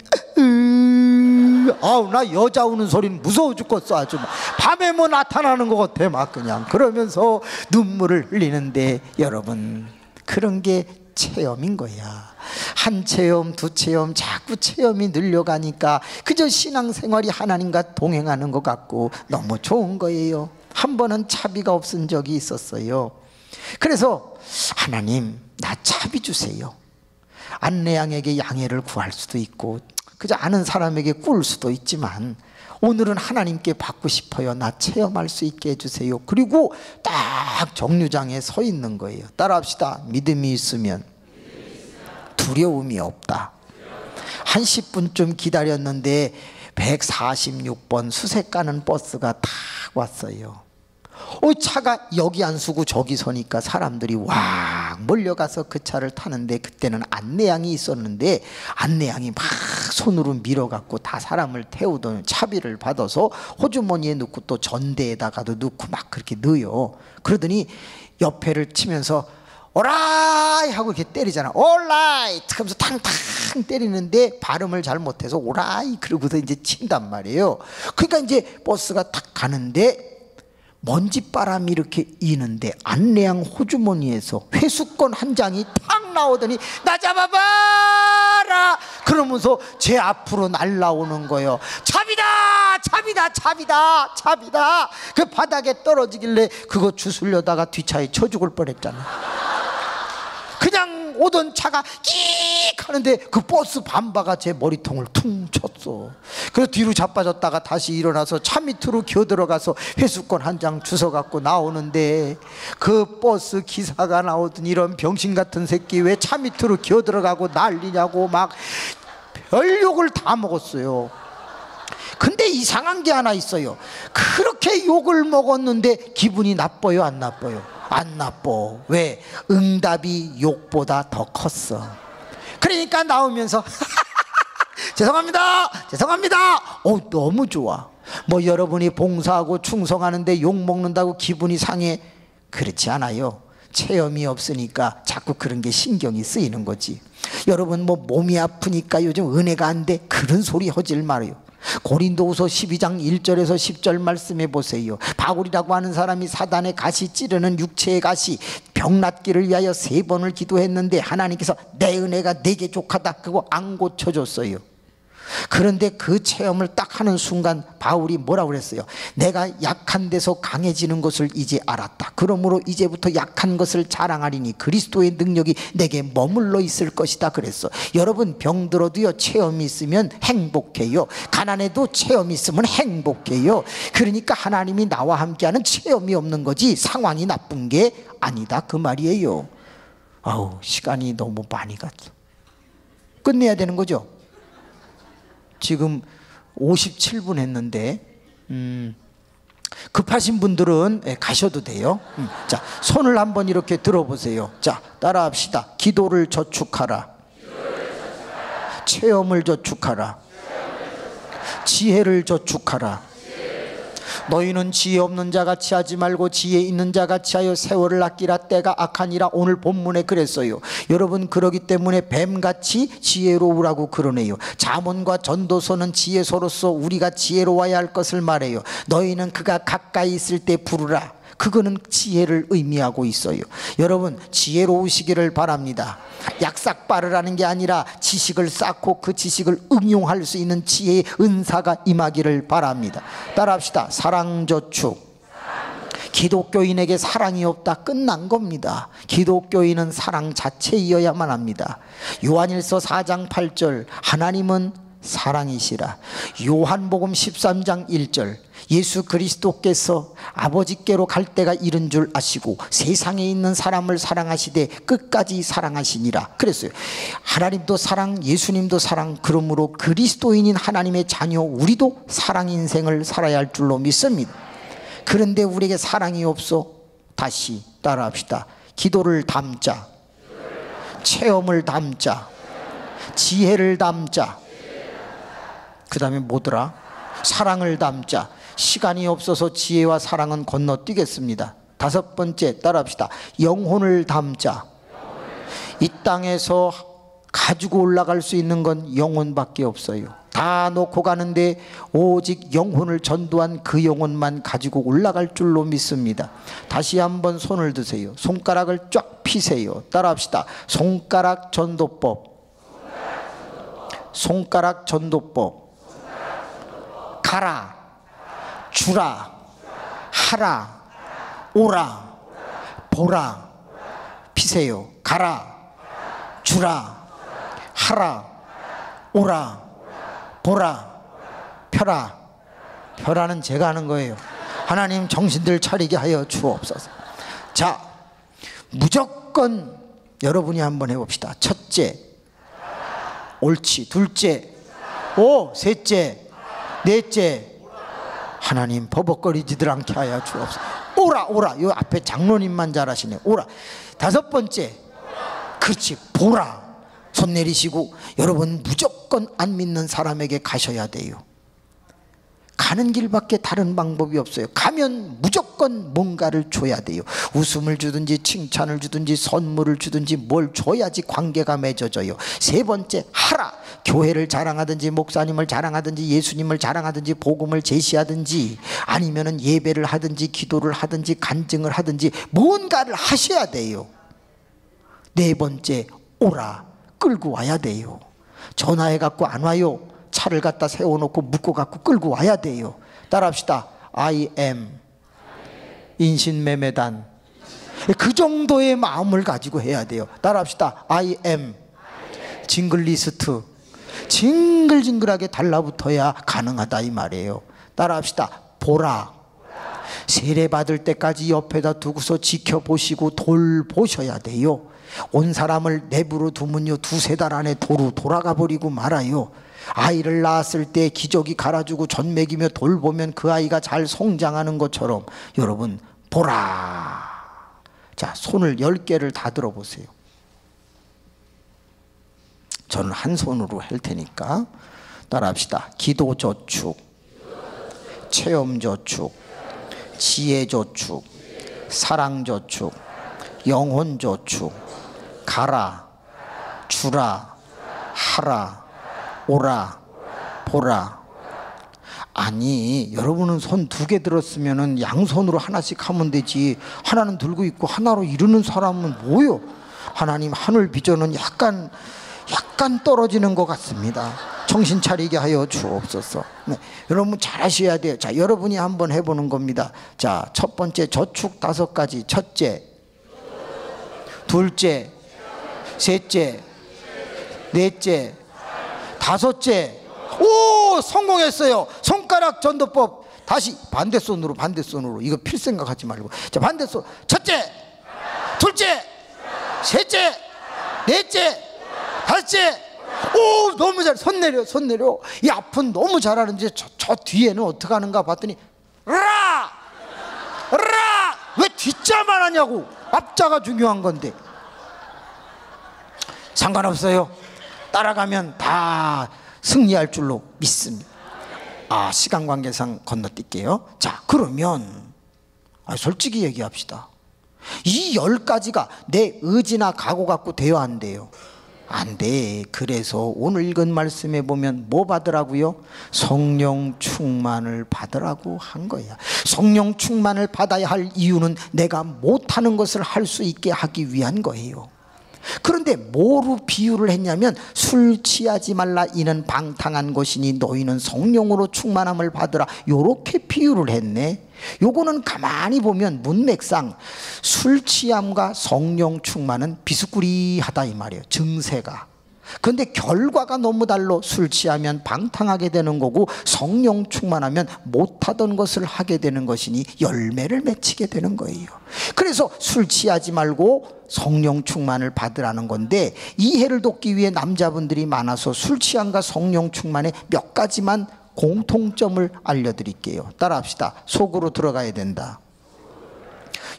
나 여자 우는 소리는 무서워 죽겠어. 아주 밤에 뭐 나타나는 것 같아 막 그냥. 그러면서 눈물을 흘리는데 여러분, 그런 게 체험인 거야. 한 체험, 두 체험, 자꾸 체험이 늘려가니까 그저 신앙생활이 하나님과 동행하는 것 같고 너무 좋은 거예요. 한 번은 차비가 없은 적이 있었어요. 그래서 하나님 나 차비 주세요. 안내양에게 양해를 구할 수도 있고 그저 아는 사람에게 꿀 수도 있지만 오늘은 하나님께 받고 싶어요. 나 체험할 수 있게 해주세요. 그리고 딱 정류장에 서 있는 거예요. 따라합시다. 믿음이 있으면 두려움이 없다. 한 10분쯤 기다렸는데 146번 수색 가는 버스가 딱 왔어요. 차가 여기 안 서고 저기 서니까 사람들이 왁 몰려가서 그 차를 타는데, 그때는 안내양이 있었는데 안내양이 막 손으로 밀어갖고 다 사람을 태우던 차비를 받아서 호주머니에 넣고 또 전대에다가도 넣고 막 그렇게 넣어요. 그러더니 옆에를 치면서 오라이 하고 이렇게 때리잖아. 올라이 하면서 탕탕 때리는데 발음을 잘못해서 오라이 그러고서 이제 친단 말이에요. 그러니까 이제 버스가 딱 가는데 먼지바람이 이렇게 이는데 안내양 호주머니에서 회수권 한 장이 탁 나오더니 나 잡아봐라 그러면서 제 앞으로 날라오는 거예요. 차비다 차비다 차비다 차비다. 그 바닥에 떨어지길래 그거 주술려다가 뒷차에 쳐 죽을 뻔했잖아. 그냥 오던 차가 끼익 하는데 그 버스 밤바가 제 머리통을 퉁 쳤어. 그래서 뒤로 자빠졌다가 다시 일어나서 차 밑으로 기어들어가서 회수권 한 장 주워갖고 나오는데 그 버스 기사가 나오더니 이런 병신 같은 새끼 왜 차 밑으로 기어들어가고 난리냐고 막 별욕을 다 먹었어요. 근데 이상한 게 하나 있어요. 그렇게 욕을 먹었는데 기분이 나빠요 안 나빠요? 안 나빠. 왜? 응답이 욕보다 더 컸어. 그러니까 나오면서 죄송합니다 죄송합니다. 너무 좋아. 뭐 여러분이 봉사하고 충성하는데 욕 먹는다고 기분이 상해? 그렇지 않아요. 체험이 없으니까 자꾸 그런 게 신경이 쓰이는 거지. 여러분 뭐 몸이 아프니까 요즘 은혜가 안 돼? 그런 소리 하질 말아요. 고린도후서 12장 1절에서 10절 말씀해 보세요. 바울이라고 하는 사람이 사단의 가시 찌르는 육체의 가시 병 낫기를 위하여 3번을 기도했는데 하나님께서 내 은혜가 내게 족하다 그거 안 고쳐줬어요. 그런데 그 체험을 딱 하는 순간 바울이 뭐라고 그랬어요? 내가 약한 데서 강해지는 것을 이제 알았다. 그러므로 이제부터 약한 것을 자랑하리니 그리스도의 능력이 내게 머물러 있을 것이다 그랬어. 여러분 병들어도요 체험이 있으면 행복해요. 가난해도 체험이 있으면 행복해요. 그러니까 하나님이 나와 함께하는 체험이 없는 거지 상황이 나쁜 게 아니다 그 말이에요. 시간이 너무 많이 갔어. 끝내야 되는 거죠. 지금 57분 했는데 급하신 분들은 가셔도 돼요. 자, 손을 한번 이렇게 들어보세요. 자, 따라합시다. 기도를 저축하라. 체험을 저축하라. 지혜를 저축하라. 너희는 지혜 없는 자같이 하지 말고 지혜 있는 자같이 하여 세월을 아끼라. 때가 악하니라. 오늘 본문에 그랬어요. 여러분 그러기 때문에 뱀같이 지혜로우라고 그러네요. 잠언과 전도서는 지혜서로서 우리가 지혜로워야 할 것을 말해요. 너희는 그가 가까이 있을 때 부르라. 그거는 지혜를 의미하고 있어요. 여러분 지혜로우시기를 바랍니다. 약삭빠르라는 게 아니라 지식을 쌓고 그 지식을 응용할 수 있는 지혜의 은사가 임하기를 바랍니다. 따라합시다. 사랑저축. 기독교인에게 사랑이 없다 끝난 겁니다. 기독교인은 사랑 자체이어야만 합니다. 요한일서 4장 8절 하나님은 사랑이시라. 요한복음 13장 1절, 예수 그리스도께서 아버지께로 갈 때가 이른 줄 아시고 세상에 있는 사람을 사랑하시되 끝까지 사랑하시니라 그랬어요. 하나님도 사랑, 예수님도 사랑, 그러므로 그리스도인인 하나님의 자녀 우리도 사랑 인생을 살아야 할 줄로 믿습니다. 그런데 우리에게 사랑이 없어. 다시 따라합시다. 기도를 담자, 체험을 담자, 지혜를 담자, 그 다음에 뭐더라? 사랑을 담자. 시간이 없어서 지혜와 사랑은 건너뛰겠습니다. 다섯 번째 따라합시다. 영혼을 담자. 이 땅에서 가지고 올라갈 수 있는 건 영혼밖에 없어요. 다 놓고 가는데 오직 영혼을 전도한 그 영혼만 가지고 올라갈 줄로 믿습니다. 다시 한번 손을 드세요. 손가락을 쫙 피세요. 따라합시다. 손가락 전도법. 손가락 전도법. 가라, 주라, 하라, 오라, 보라. 피세요. 가라, 주라, 하라, 오라, 보라, 펴라. 펴라는 제가 하는 거예요. 하나님 정신들 차리게 하여 주옵소서. 자, 무조건 여러분이 한번 해봅시다. 첫째, 옳지. 둘째, 오, 셋째, 넷째, 하나님 버벅거리지들 않게 하여 주옵소서. 오라, 오라. 이 앞에 장로님만 잘하시네. 오라. 다섯 번째, 그렇지, 보라. 손 내리시고 여러분 무조건 안 믿는 사람에게 가셔야 돼요. 가는 길밖에 다른 방법이 없어요. 가면 무조건 뭔가를 줘야 돼요. 웃음을 주든지 칭찬을 주든지 선물을 주든지 뭘 줘야지 관계가 맺어져요. 세 번째, 하라. 교회를 자랑하든지 목사님을 자랑하든지 예수님을 자랑하든지 복음을 제시하든지 아니면은 예배를 하든지 기도를 하든지 간증을 하든지 뭔가를 하셔야 돼요. 네 번째, 오라. 끌고 와야 돼요. 전화해 갖고 안 와요. 차를 갖다 세워놓고 묶어 갖고 끌고 와야 돼요. 따라합시다. I am 인신매매단. 그 정도의 마음을 가지고 해야 돼요. 따라합시다. I am 징글리스트. 징글징글하게 달라붙어야 가능하다 이 말이에요. 따라합시다. 보라. 세례 받을 때까지 옆에다 두고서 지켜보시고 돌보셔야 돼요. 온 사람을 내버려 두면요 두세 달 안에 도로 돌아가 버리고 말아요. 아이를 낳았을 때 기저귀 갈아주고 젖 먹이며 돌보면 그 아이가 잘 성장하는 것처럼 여러분 보라. 자, 손을 10개를 다 들어보세요. 저는 한 손으로 할 테니까 따라합시다. 기도저축, 체험저축, 지혜저축, 사랑저축, 영혼저축, 가라, 주라, 하라, 오라, 보라. 아니, 여러분은 손 2개 들었으면 양손으로 하나씩 하면 되지. 하나는 들고 있고 하나로 이루는 사람은 뭐요? 하나님 하늘 비전은 약간 떨어지는 것 같습니다. 정신 차리게 하여 주옵소서. 네, 여러분 잘 하셔야 돼요. 자, 여러분이 한번 해보는 겁니다. 자, 첫 번째 저축 5가지. 첫째, 둘째, 셋째, 넷째, 다섯째. 오, 성공했어요. 손가락 전도법. 다시 반대손으로. 이거 필 생각하지 말고. 자, 반대손. 첫째, 둘째, 셋째, 넷째, 다섯째. 오, 너무 잘. 손 내려. 이 앞은 너무 잘하는데 저 뒤에는 어떻게 하는가 봤더니 라! 왜 뒷자만 하냐고. 앞자가 중요한 건데. 상관없어요. 따라가면 다 승리할 줄로 믿습니다. 아, 시간 관계상 건너뛸게요. 자, 그러면 솔직히 얘기합시다. 이 10가지가 내 의지나 각오 갖고 돼요, 안 돼요? 안 돼. 그래서 오늘 읽은 말씀에 보면 뭐 받으라고요? 성령 충만을 받으라고 한 거야. 성령 충만을 받아야 할 이유는 내가 못하는 것을 할 수 있게 하기 위한 거예요. 그런데 뭐로 비유를 했냐면 술 취하지 말라 이는 방탕한 것이니 너희는 성령으로 충만함을 받으라. 요렇게 비유를 했네. 요거는 가만히 보면 문맥상 술 취함과 성령 충만은 비스꾸리하다 이 말이에요. 증세가. 그런데 결과가 너무 달라. 술 취하면 방탕하게 되는 거고 성령 충만하면 못하던 것을 하게 되는 것이니 열매를 맺히게 되는 거예요. 그래서 술 취하지 말고 성령 충만을 받으라는 건데, 이해를 돕기 위해 남자분들이 많아서 술 취함과 성령 충만의 몇 가지만 공통점을 알려드릴게요. 따라합시다. 속으로 들어가야 된다.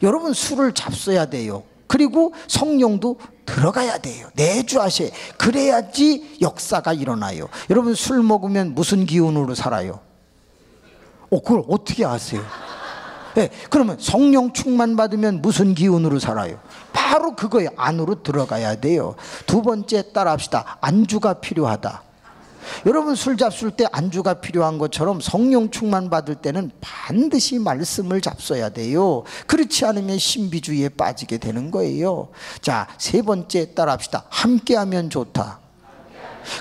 여러분, 술을 잡숴야 돼요. 그리고 성령도 들어가야 돼요. 내주하셔야. 그래야지 역사가 일어나요. 여러분, 술 먹으면 무슨 기운으로 살아요? 그걸 어떻게 아세요? 네, 그러면 성령 충만 받으면 무슨 기운으로 살아요? 바로 그거에 안으로 들어가야 돼요. 두 번째, 따라합시다. 안주가 필요하다. 여러분, 술 잡술 때 안주가 필요한 것처럼 성령 충만 받을 때는 반드시 말씀을 잡숴야 돼요. 그렇지 않으면 신비주의에 빠지게 되는 거예요. 자, 세 번째, 따라합시다. 함께하면 좋다.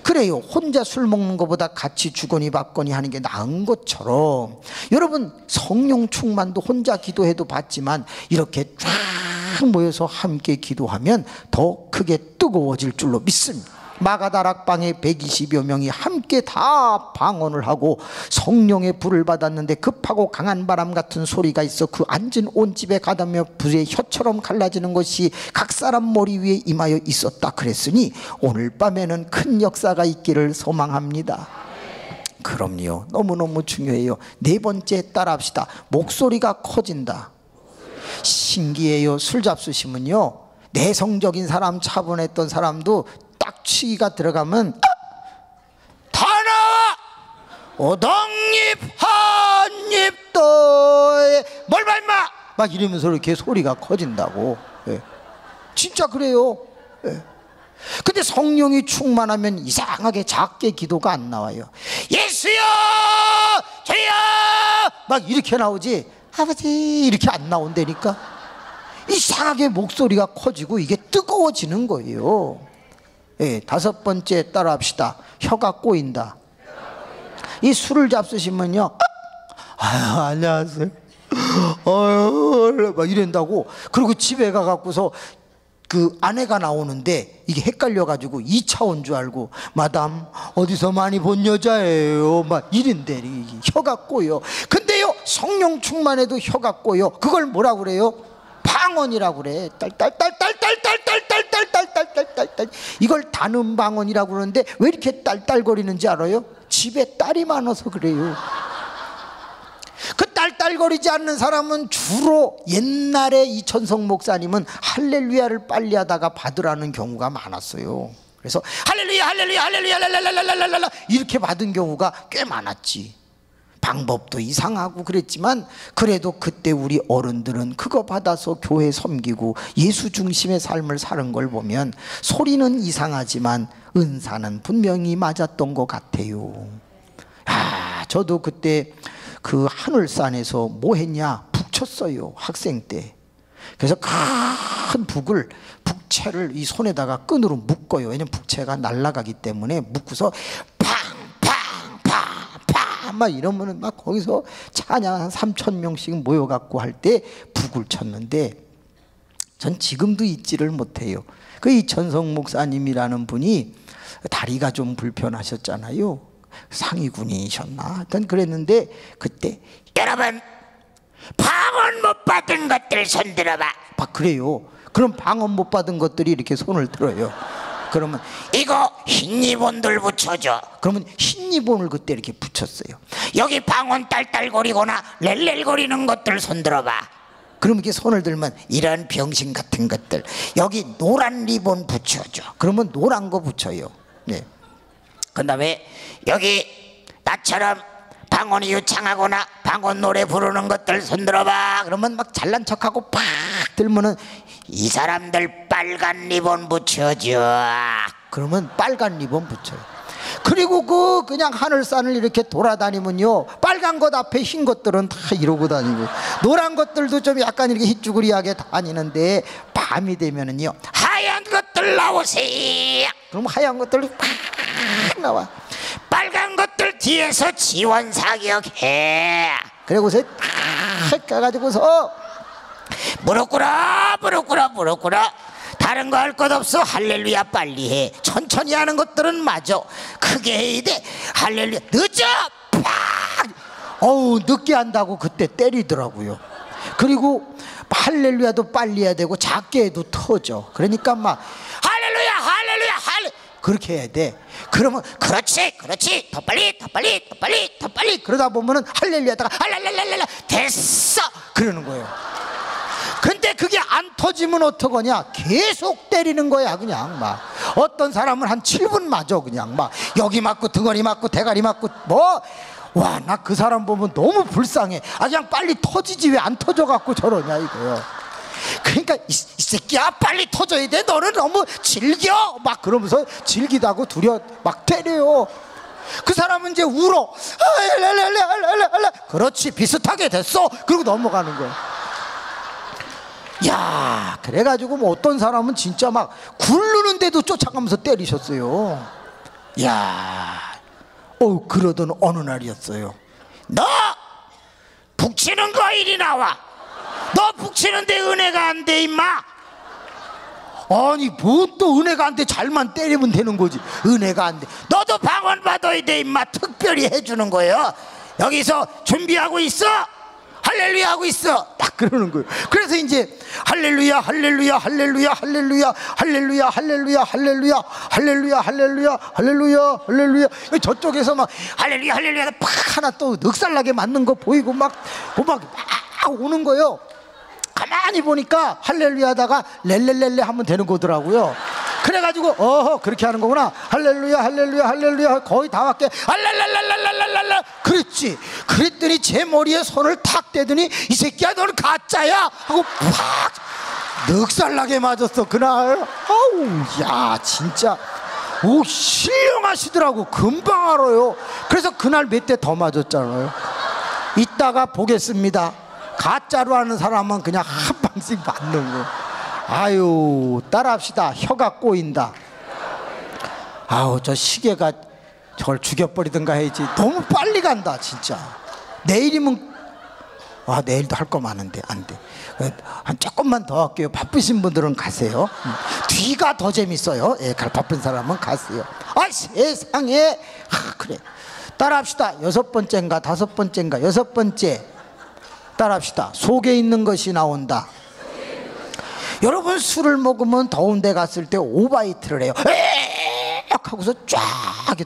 그래요. 혼자 술 먹는 것보다 같이 주거니 받거니 하는 게 나은 것처럼, 여러분, 성령 충만도 혼자 기도해도 받지만 이렇게 쫙 모여서 함께 기도하면 더 크게 뜨거워질 줄로 믿습니다. 마가다락방에 120여 명이 함께 다 방언을 하고 성령의 불을 받았는데, 급하고 강한 바람 같은 소리가 있어 그 앉은 온 집에 가다며 불의 혀처럼 갈라지는 것이 각 사람 머리 위에 임하여 있었다 그랬으니 오늘 밤에는 큰 역사가 있기를 소망합니다. 그럼요. 너무너무 중요해요. 네 번째, 따라합시다. 목소리가 커진다. 신기해요. 술 잡수시면요, 내성적인 사람, 차분했던 사람도 딱 취기가 들어가면 다 나와! 오동잎 한잎 떠에 뭘 밟마! 막 이러면서 이렇게 소리가 커진다고. 예. 진짜 그래요. 예. 근데 성령이 충만하면 이상하게 작게 기도가 안 나와요. 예수여! 저요! 막 이렇게 나오지, 아버지 이렇게 안 나온다니까. 이상하게 목소리가 커지고 이게 뜨거워지는 거예요. 예, 다섯 번째, 따라합시다. 혀가 꼬인다. 이 술을 잡수시면요, 안녕하세요, 막 이런다고. 그리고 집에 가갖고서 그 아내가 나오는데 이게 헷갈려가지고 2차원 줄 알고, 마담 어디서 많이 본 여자예요, 막 이런데 혀가 꼬여. 근데요, 성령 충만해도 혀가 꼬여. 그걸 뭐라고 그래요? 방언이라고 그래. 딸딸딸딸딸딸딸딸딸딸딸딸. 이걸 단음 방언이라고 그러는데 왜 이렇게 딸딸거리는지 알아요? 집에 딸이 많아서 그래요. 그 딸딸거리지 않는 사람은 주로 옛날에 이천성 목사님은 할렐루야를 빨리 하다가 받으라는 경우가 많았어요. 그래서 할렐루야 할렐루야 할렐루야 랄랄랄랄랄랄라 이렇게 받은 경우가 꽤 많았지. 방법도 이상하고 그랬지만 그래도 그때 우리 어른들은 그거 받아서 교회 섬기고 예수 중심의 삶을 사는 걸 보면 소리는 이상하지만 은사는 분명히 맞았던 것 같아요. 저도 그때 그 하늘산에서 뭐 했냐, 북 쳤어요, 학생 때. 그래서 큰 북을, 북채를 이 손에다가 끈으로 묶어요. 왜냐면 북채가 날아가기 때문에 묶고서 막 이러면은 막 거기서 찬양 한 3,000명씩 모여갖고 할 때 북을 쳤는데, 전 지금도 잊지를 못해요. 그 이천성 목사님이라는 분이 다리가 좀 불편하셨잖아요. 상위군이셨나 하여튼 그랬는데, 그때 여러분 방언 못 받은 것들 손들어봐, 막 그래요. 그럼 방언 못 받은 것들이 이렇게 손을 들어요. 그러면 이거 흰 리본들 붙여줘. 그러면 흰 리본을 그때 이렇게 붙였어요. 여기 방언 딸딸거리거나 렐렐거리는 것들 손들어봐. 그러면 이렇게 손을 들면 이런 병신 같은 것들 여기 노란 리본 붙여줘. 그러면 노란 거 붙여요. 네. 그 다음에 여기 나처럼 방언이 유창하거나 방언 노래 부르는 것들 손들어봐. 그러면 막 잘난 척하고 팍 들면은 이 사람들 빨간 리본 붙여줘. 그러면 빨간 리본 붙여요. 그리고 그냥 하늘산을 이렇게 돌아다니면요, 빨간 것 앞에 흰 것들은 다 이러고 다니고 노란 것들도 좀 약간 이렇게 희쭈그리하게 다니는데, 밤이 되면은요 하얀 것들 나오세요. 그럼 하얀 것들이 팍 나와. 빨간 것들 뒤에서 지원 사격해. 그리고서 탁 가가지고서 무릎 꿇어 무릎 꿇어 무릎 꿇어. 다 다른 거 할 것 없어. 할렐루야 빨리 해. 천천히 하는 것들은 맞아. 크게 해야 돼. 할렐루야. 늦어. 팍. 어우, 늦게 한다고 그때 때리더라고요. 그리고 할렐루야도 빨리 해야 되고 작게 해도 터져. 그러니까 막 할렐루야 할렐루야 할렐 그렇게 해야 돼. 그러면 그렇지 그렇지. 더 빨리 더 빨리 더 빨리 더 빨리. 그러다 보면은 할렐루야다가 할렐렐렐렐 됐어. 그러는 거예요. 근데 그게 안 터지면 어떡하냐? 계속 때리는 거야. 그냥 막 어떤 사람은 한 7분 맞아. 그냥 막 여기 맞고 등허리 맞고 대가리 맞고 뭐. 와, 나 그 사람 보면 너무 불쌍해. 아, 그냥 빨리 터지지 왜 안 터져갖고 저러냐 이거요. 그러니까 이 새끼야 빨리 터져야 돼. 너는 너무 즐겨. 막 그러면서 즐기다고 두려 막 때려요. 그 사람은 이제 울어. 그렇지, 비슷하게 됐어. 그리고 넘어가는 거야. 야, 그래가지고 뭐 어떤 사람은 진짜 막 굴르는데도 쫓아가면서 때리셨어요. 야, 그러던 어느 날이었어요. 너 북치는 거 이리 나와. 너 북치는데 은혜가 안 돼 임마. 아니 뭐 또 은혜가 안 돼. 잘만 때리면 되는 거지. 은혜가 안 돼. 너도 방언 받아야 돼 임마. 특별히 해주는 거예요. 여기서 준비하고 있어. 할렐루야 하고 있어. 딱 그러는 거예요. 그래서 이제 할렐루야 할렐루야 할렐루야 할렐루야 할렐루야 할렐루야 할렐루야 할렐루야 할렐루야 할렐루야 할렐루야. 저쪽에서 막 할렐루야 할렐루야 팍 하나 또 늑살나게 맞는 거 보이고 막 오는 거예요. 가만히 보니까 할렐루야 하다가 렐렐렐레 하면 되는 거더라고요. 그래가지고 그렇게 하는 거구나. 할렐루야 할렐루야 할렐루야 거의 다 왔게 할렐랄랄랄랄랄랄. 그랬지. 그랬더니 제 머리에 손을 탁 대더니 이 새끼야 너는 가짜야 하고 팍 늑살나게 맞았어 그날. 아우, 야 진짜 오 신령하시더라고. 금방 알아요. 그래서 그날 몇 대 더 맞았잖아요. 이따가 보겠습니다. 가짜로 하는 사람은 그냥 한 방씩 맞는 거. 아유, 따라합시다. 혀가 꼬인다. 아우, 저 시계가 저걸 죽여버리든가 해야지. 너무 빨리 간다 진짜. 내일이면 내일도 할 거 많은데 안 돼. 한 조금만 더 할게요. 바쁘신 분들은 가세요. 뒤가 더 재밌어요. 예, 바쁜 사람은 가세요. 세상에. 그래. 따라합시다. 6번째인가 5번째인가 6번째. 따라합시다. 속에 있는 것이 나온다. 여러분 술을 먹으면 더운 데 갔을 때 오바이트를 해요. 에악 하고서 쫙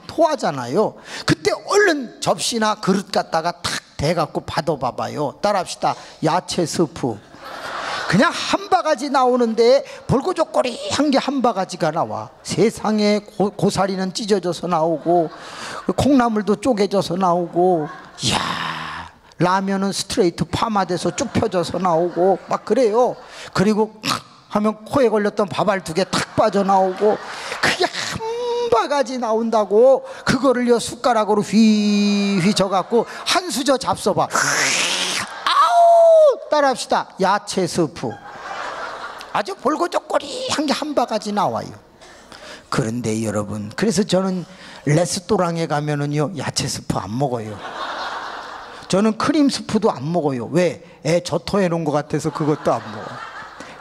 토하잖아요. 그때 얼른 접시나 그릇 갖다가 탁 대갖고 받아봐봐요. 따라합시다. 야채 스프. 그냥 한 바가지 나오는데 볼고족거리한 게 한 바가지가 나와. 세상에 고사리는 찢어져서 나오고 콩나물도 쪼개져서 나오고. 이야, 라면은 스트레이트 파마돼서 쭉 펴져서 나오고 막 그래요. 그리고 하면 코에 걸렸던 밥알 2개 탁 빠져나오고 그게 한 바가지 나온다고. 그거를요 숟가락으로 휘휘 져갖고 한 수저 잡숴봐. 아우, 따라합시다. 야채 스프. 아주 볼고족거리한 게 한 바가지 나와요. 그런데 여러분, 그래서 저는 레스토랑에 가면은요 야채 스프 안 먹어요. 저는 크림 스프도 안 먹어요. 왜? 애 젖토해 놓은 것 같아서 그것도 안 먹어.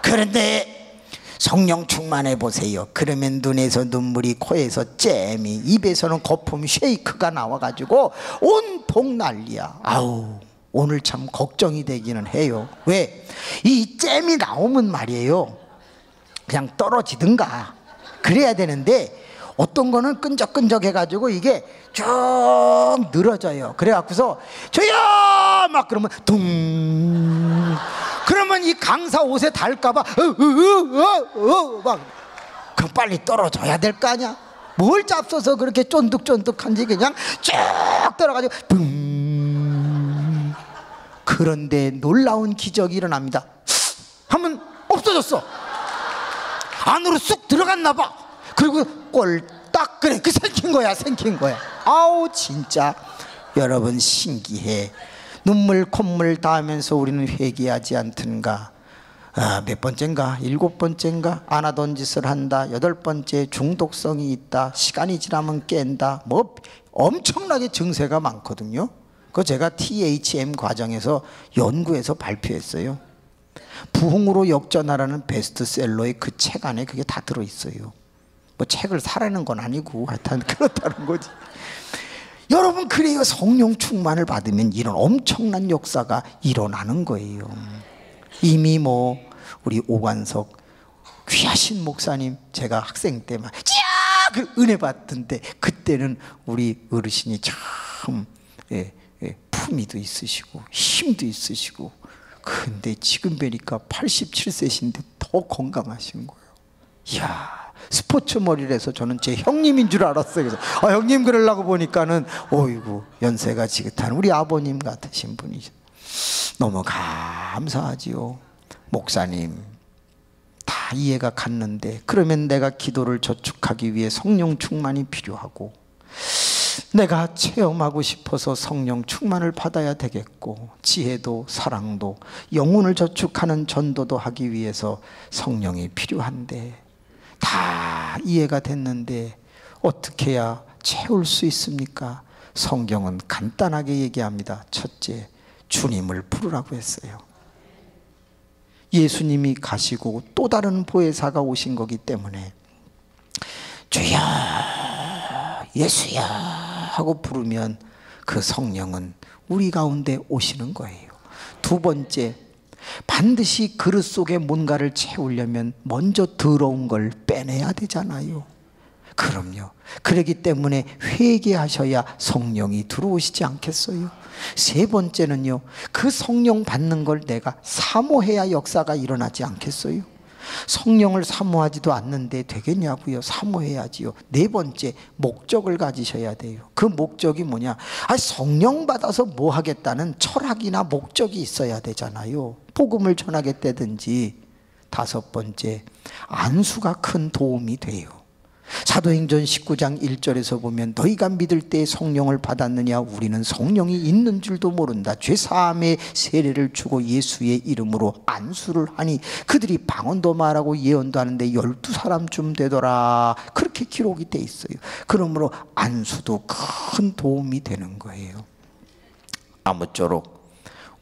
그런데 성령 충만해 보세요. 그러면 눈에서 눈물이, 코에서 잼이, 입에서는 거품 쉐이크가 나와가지고 온통 난리야. 아우, 오늘 참 걱정이 되기는 해요. 왜? 이 잼이 나오면 말이에요 그냥 떨어지든가 그래야 되는데 어떤 거는 끈적끈적 해가지고 이게 쭉 늘어져요. 그래갖고서 저요 막 그러면 둥 그러면 이 강사 옷에 닿을까봐 막 그럼 빨리 떨어져야 될 거 아니야. 뭘 잡숴서 그렇게 쫀득쫀득한지 그냥 쭉 떨어가지고 둥. 그런데 놀라운 기적이 일어납니다. 하면 없어졌어. 안으로 쑥 들어갔나 봐. 그리고 꼴딱 그래 생긴 거야. 아우 진짜 여러분 신기해. 눈물 콧물 닿으면서 우리는 회개하지 않든가. 몇 번째인가 7번째인가 안 하던 짓을 한다. 8번째 중독성이 있다. 시간이 지나면 깬다. 뭐 엄청나게 증세가 많거든요. 그거 제가 THM 과정에서 연구해서 발표했어요. 부흥으로 역전하라는 베스트셀러의 그 책 안에 그게 다 들어있어요. 뭐 책을 사라는 건 아니고 하여튼 그렇다는 거지. 여러분, 그래요. 성령 충만을 받으면 이런 엄청난 역사가 일어나는 거예요. 이미 뭐 우리 오관석 귀하신 목사님, 제가 학생 때만 그 은혜 받던데, 그때는 우리 어르신이 참 품위도 있으시고 힘도 있으시고, 근데 지금 뵈니까 87세신데 더 건강하신 거예요. 이야, 스포츠 머리를 해서 저는 제 형님인 줄 알았어요. 그래서 형님 그러려고 보니까는 어이구, 연세가 지긋한 우리 아버님 같으신 분이죠. 너무 감사하지요. 목사님, 다 이해가 갔는데, 그러면 내가 기도를 저축하기 위해 성령 충만이 필요하고, 내가 체험하고 싶어서 성령 충만을 받아야 되겠고, 지혜도 사랑도 영혼을 저축하는 전도도 하기 위해서 성령이 필요한데, 다 이해가 됐는데 어떻게 해야 채울 수 있습니까? 성경은 간단하게 얘기합니다. 첫째, 주님을 부르라고 했어요. 예수님이 가시고 또 다른 보혜사가 오신 거기 때문에 주여 예수야 하고 부르면 그 성령은 우리 가운데 오시는 거예요. 두 번째, 반드시 그릇 속에 뭔가를 채우려면 먼저 더러운 걸 빼내야 되잖아요. 그럼요. 그렇기 때문에 회개하셔야 성령이 들어오시지 않겠어요? 세 번째는요, 그 성령 받는 걸 내가 사모해야 역사가 일어나지 않겠어요? 성령을 사모하지도 않는데 되겠냐고요? 사모해야지요. 네 번째, 목적을 가지셔야 돼요. 그 목적이 뭐냐? 성령 받아서 뭐 하겠다는 철학이나 목적이 있어야 되잖아요. 복음을 전하겠다든지. 다섯 번째, 안수가 큰 도움이 돼요. 사도행전 19장 1절에서 보면 너희가 믿을 때 성령을 받았느냐? 우리는 성령이 있는 줄도 모른다. 죄사함의 세례를 주고 예수의 이름으로 안수를 하니 그들이 방언도 말하고 예언도 하는데 12사람쯤 되더라. 그렇게 기록이 돼 있어요. 그러므로 안수도 큰 도움이 되는 거예요. 아무쪼록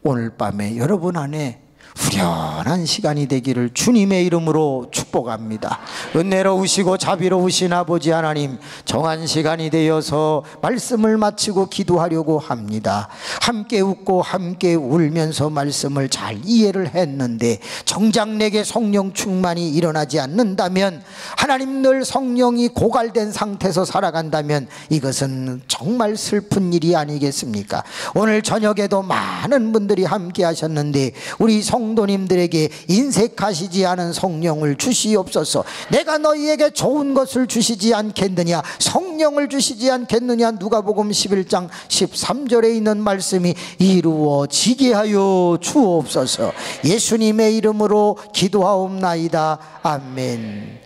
오늘 밤에 여러분 안에 후련한 시간이 되기를 주님의 이름으로 축복합니다. 은혜로우시고 자비로우신 아버지 하나님, 정한 시간이 되어서 말씀을 마치고 기도하려고 합니다. 함께 웃고 함께 울면서 말씀을 잘 이해를 했는데 정작 내게 성령 충만이 일어나지 않는다면, 하나님 늘 성령이 고갈된 상태에서 살아간다면 이것은 정말 슬픈 일이 아니겠습니까? 오늘 저녁에도 많은 분들이 함께 하셨는데 우리 성도님들에게 인색하시지 않은 성령을 주시옵소서. 내가 너희에게 좋은 것을 주시지 않겠느냐, 성령을 주시지 않겠느냐. 누가복음 11장 13절에 있는 말씀이 이루어지게 하여 주옵소서. 예수님의 이름으로 기도하옵나이다. 아멘.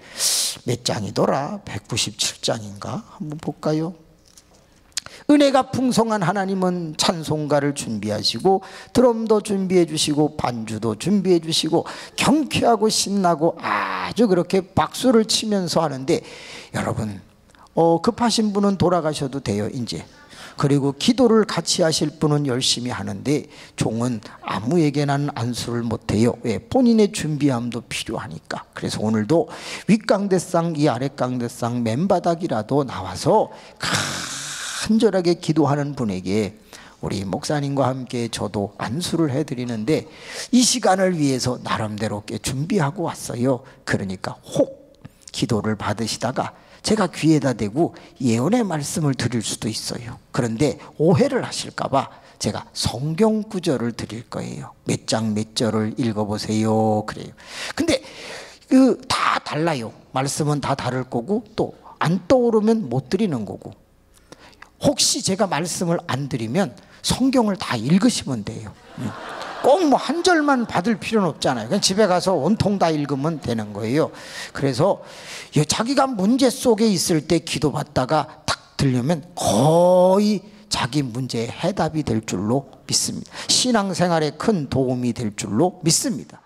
몇 장이더라? 197장인가? 한번 볼까요? 은혜가 풍성한 하나님은 찬송가를 준비하시고 드럼도 준비해 주시고 반주도 준비해 주시고 경쾌하고 신나고 아주 그렇게 박수를 치면서 하는데, 여러분 급하신 분은 돌아가셔도 돼요 이제. 그리고 기도를 같이 하실 분은 열심히 하는데 종은 아무에게나 안수를 못해요. 왜? 본인의 준비함도 필요하니까. 그래서 오늘도 윗강대상 이 아랫강대상 맨바닥이라도 나와서 간절하게 기도하는 분에게 우리 목사님과 함께 저도 안수를 해드리는데, 이 시간을 위해서 나름대로 꽤 준비하고 왔어요. 그러니까 혹 기도를 받으시다가 제가 귀에다 대고 예언의 말씀을 드릴 수도 있어요. 그런데 오해를 하실까봐 제가 성경 구절을 드릴 거예요. 몇 장 몇 절을 읽어보세요. 그래요. 근데 다 달라요. 말씀은 다 다를 거고 또 안 떠오르면 못 드리는 거고. 혹시 제가 말씀을 안 드리면 성경을 다 읽으시면 돼요. 꼭 뭐 한 절만 받을 필요는 없잖아요. 그냥 집에 가서 온통 다 읽으면 되는 거예요. 그래서 자기가 문제 속에 있을 때 기도받다가 딱 들려면 거의 자기 문제의 해답이 될 줄로 믿습니다. 신앙생활에 큰 도움이 될 줄로 믿습니다.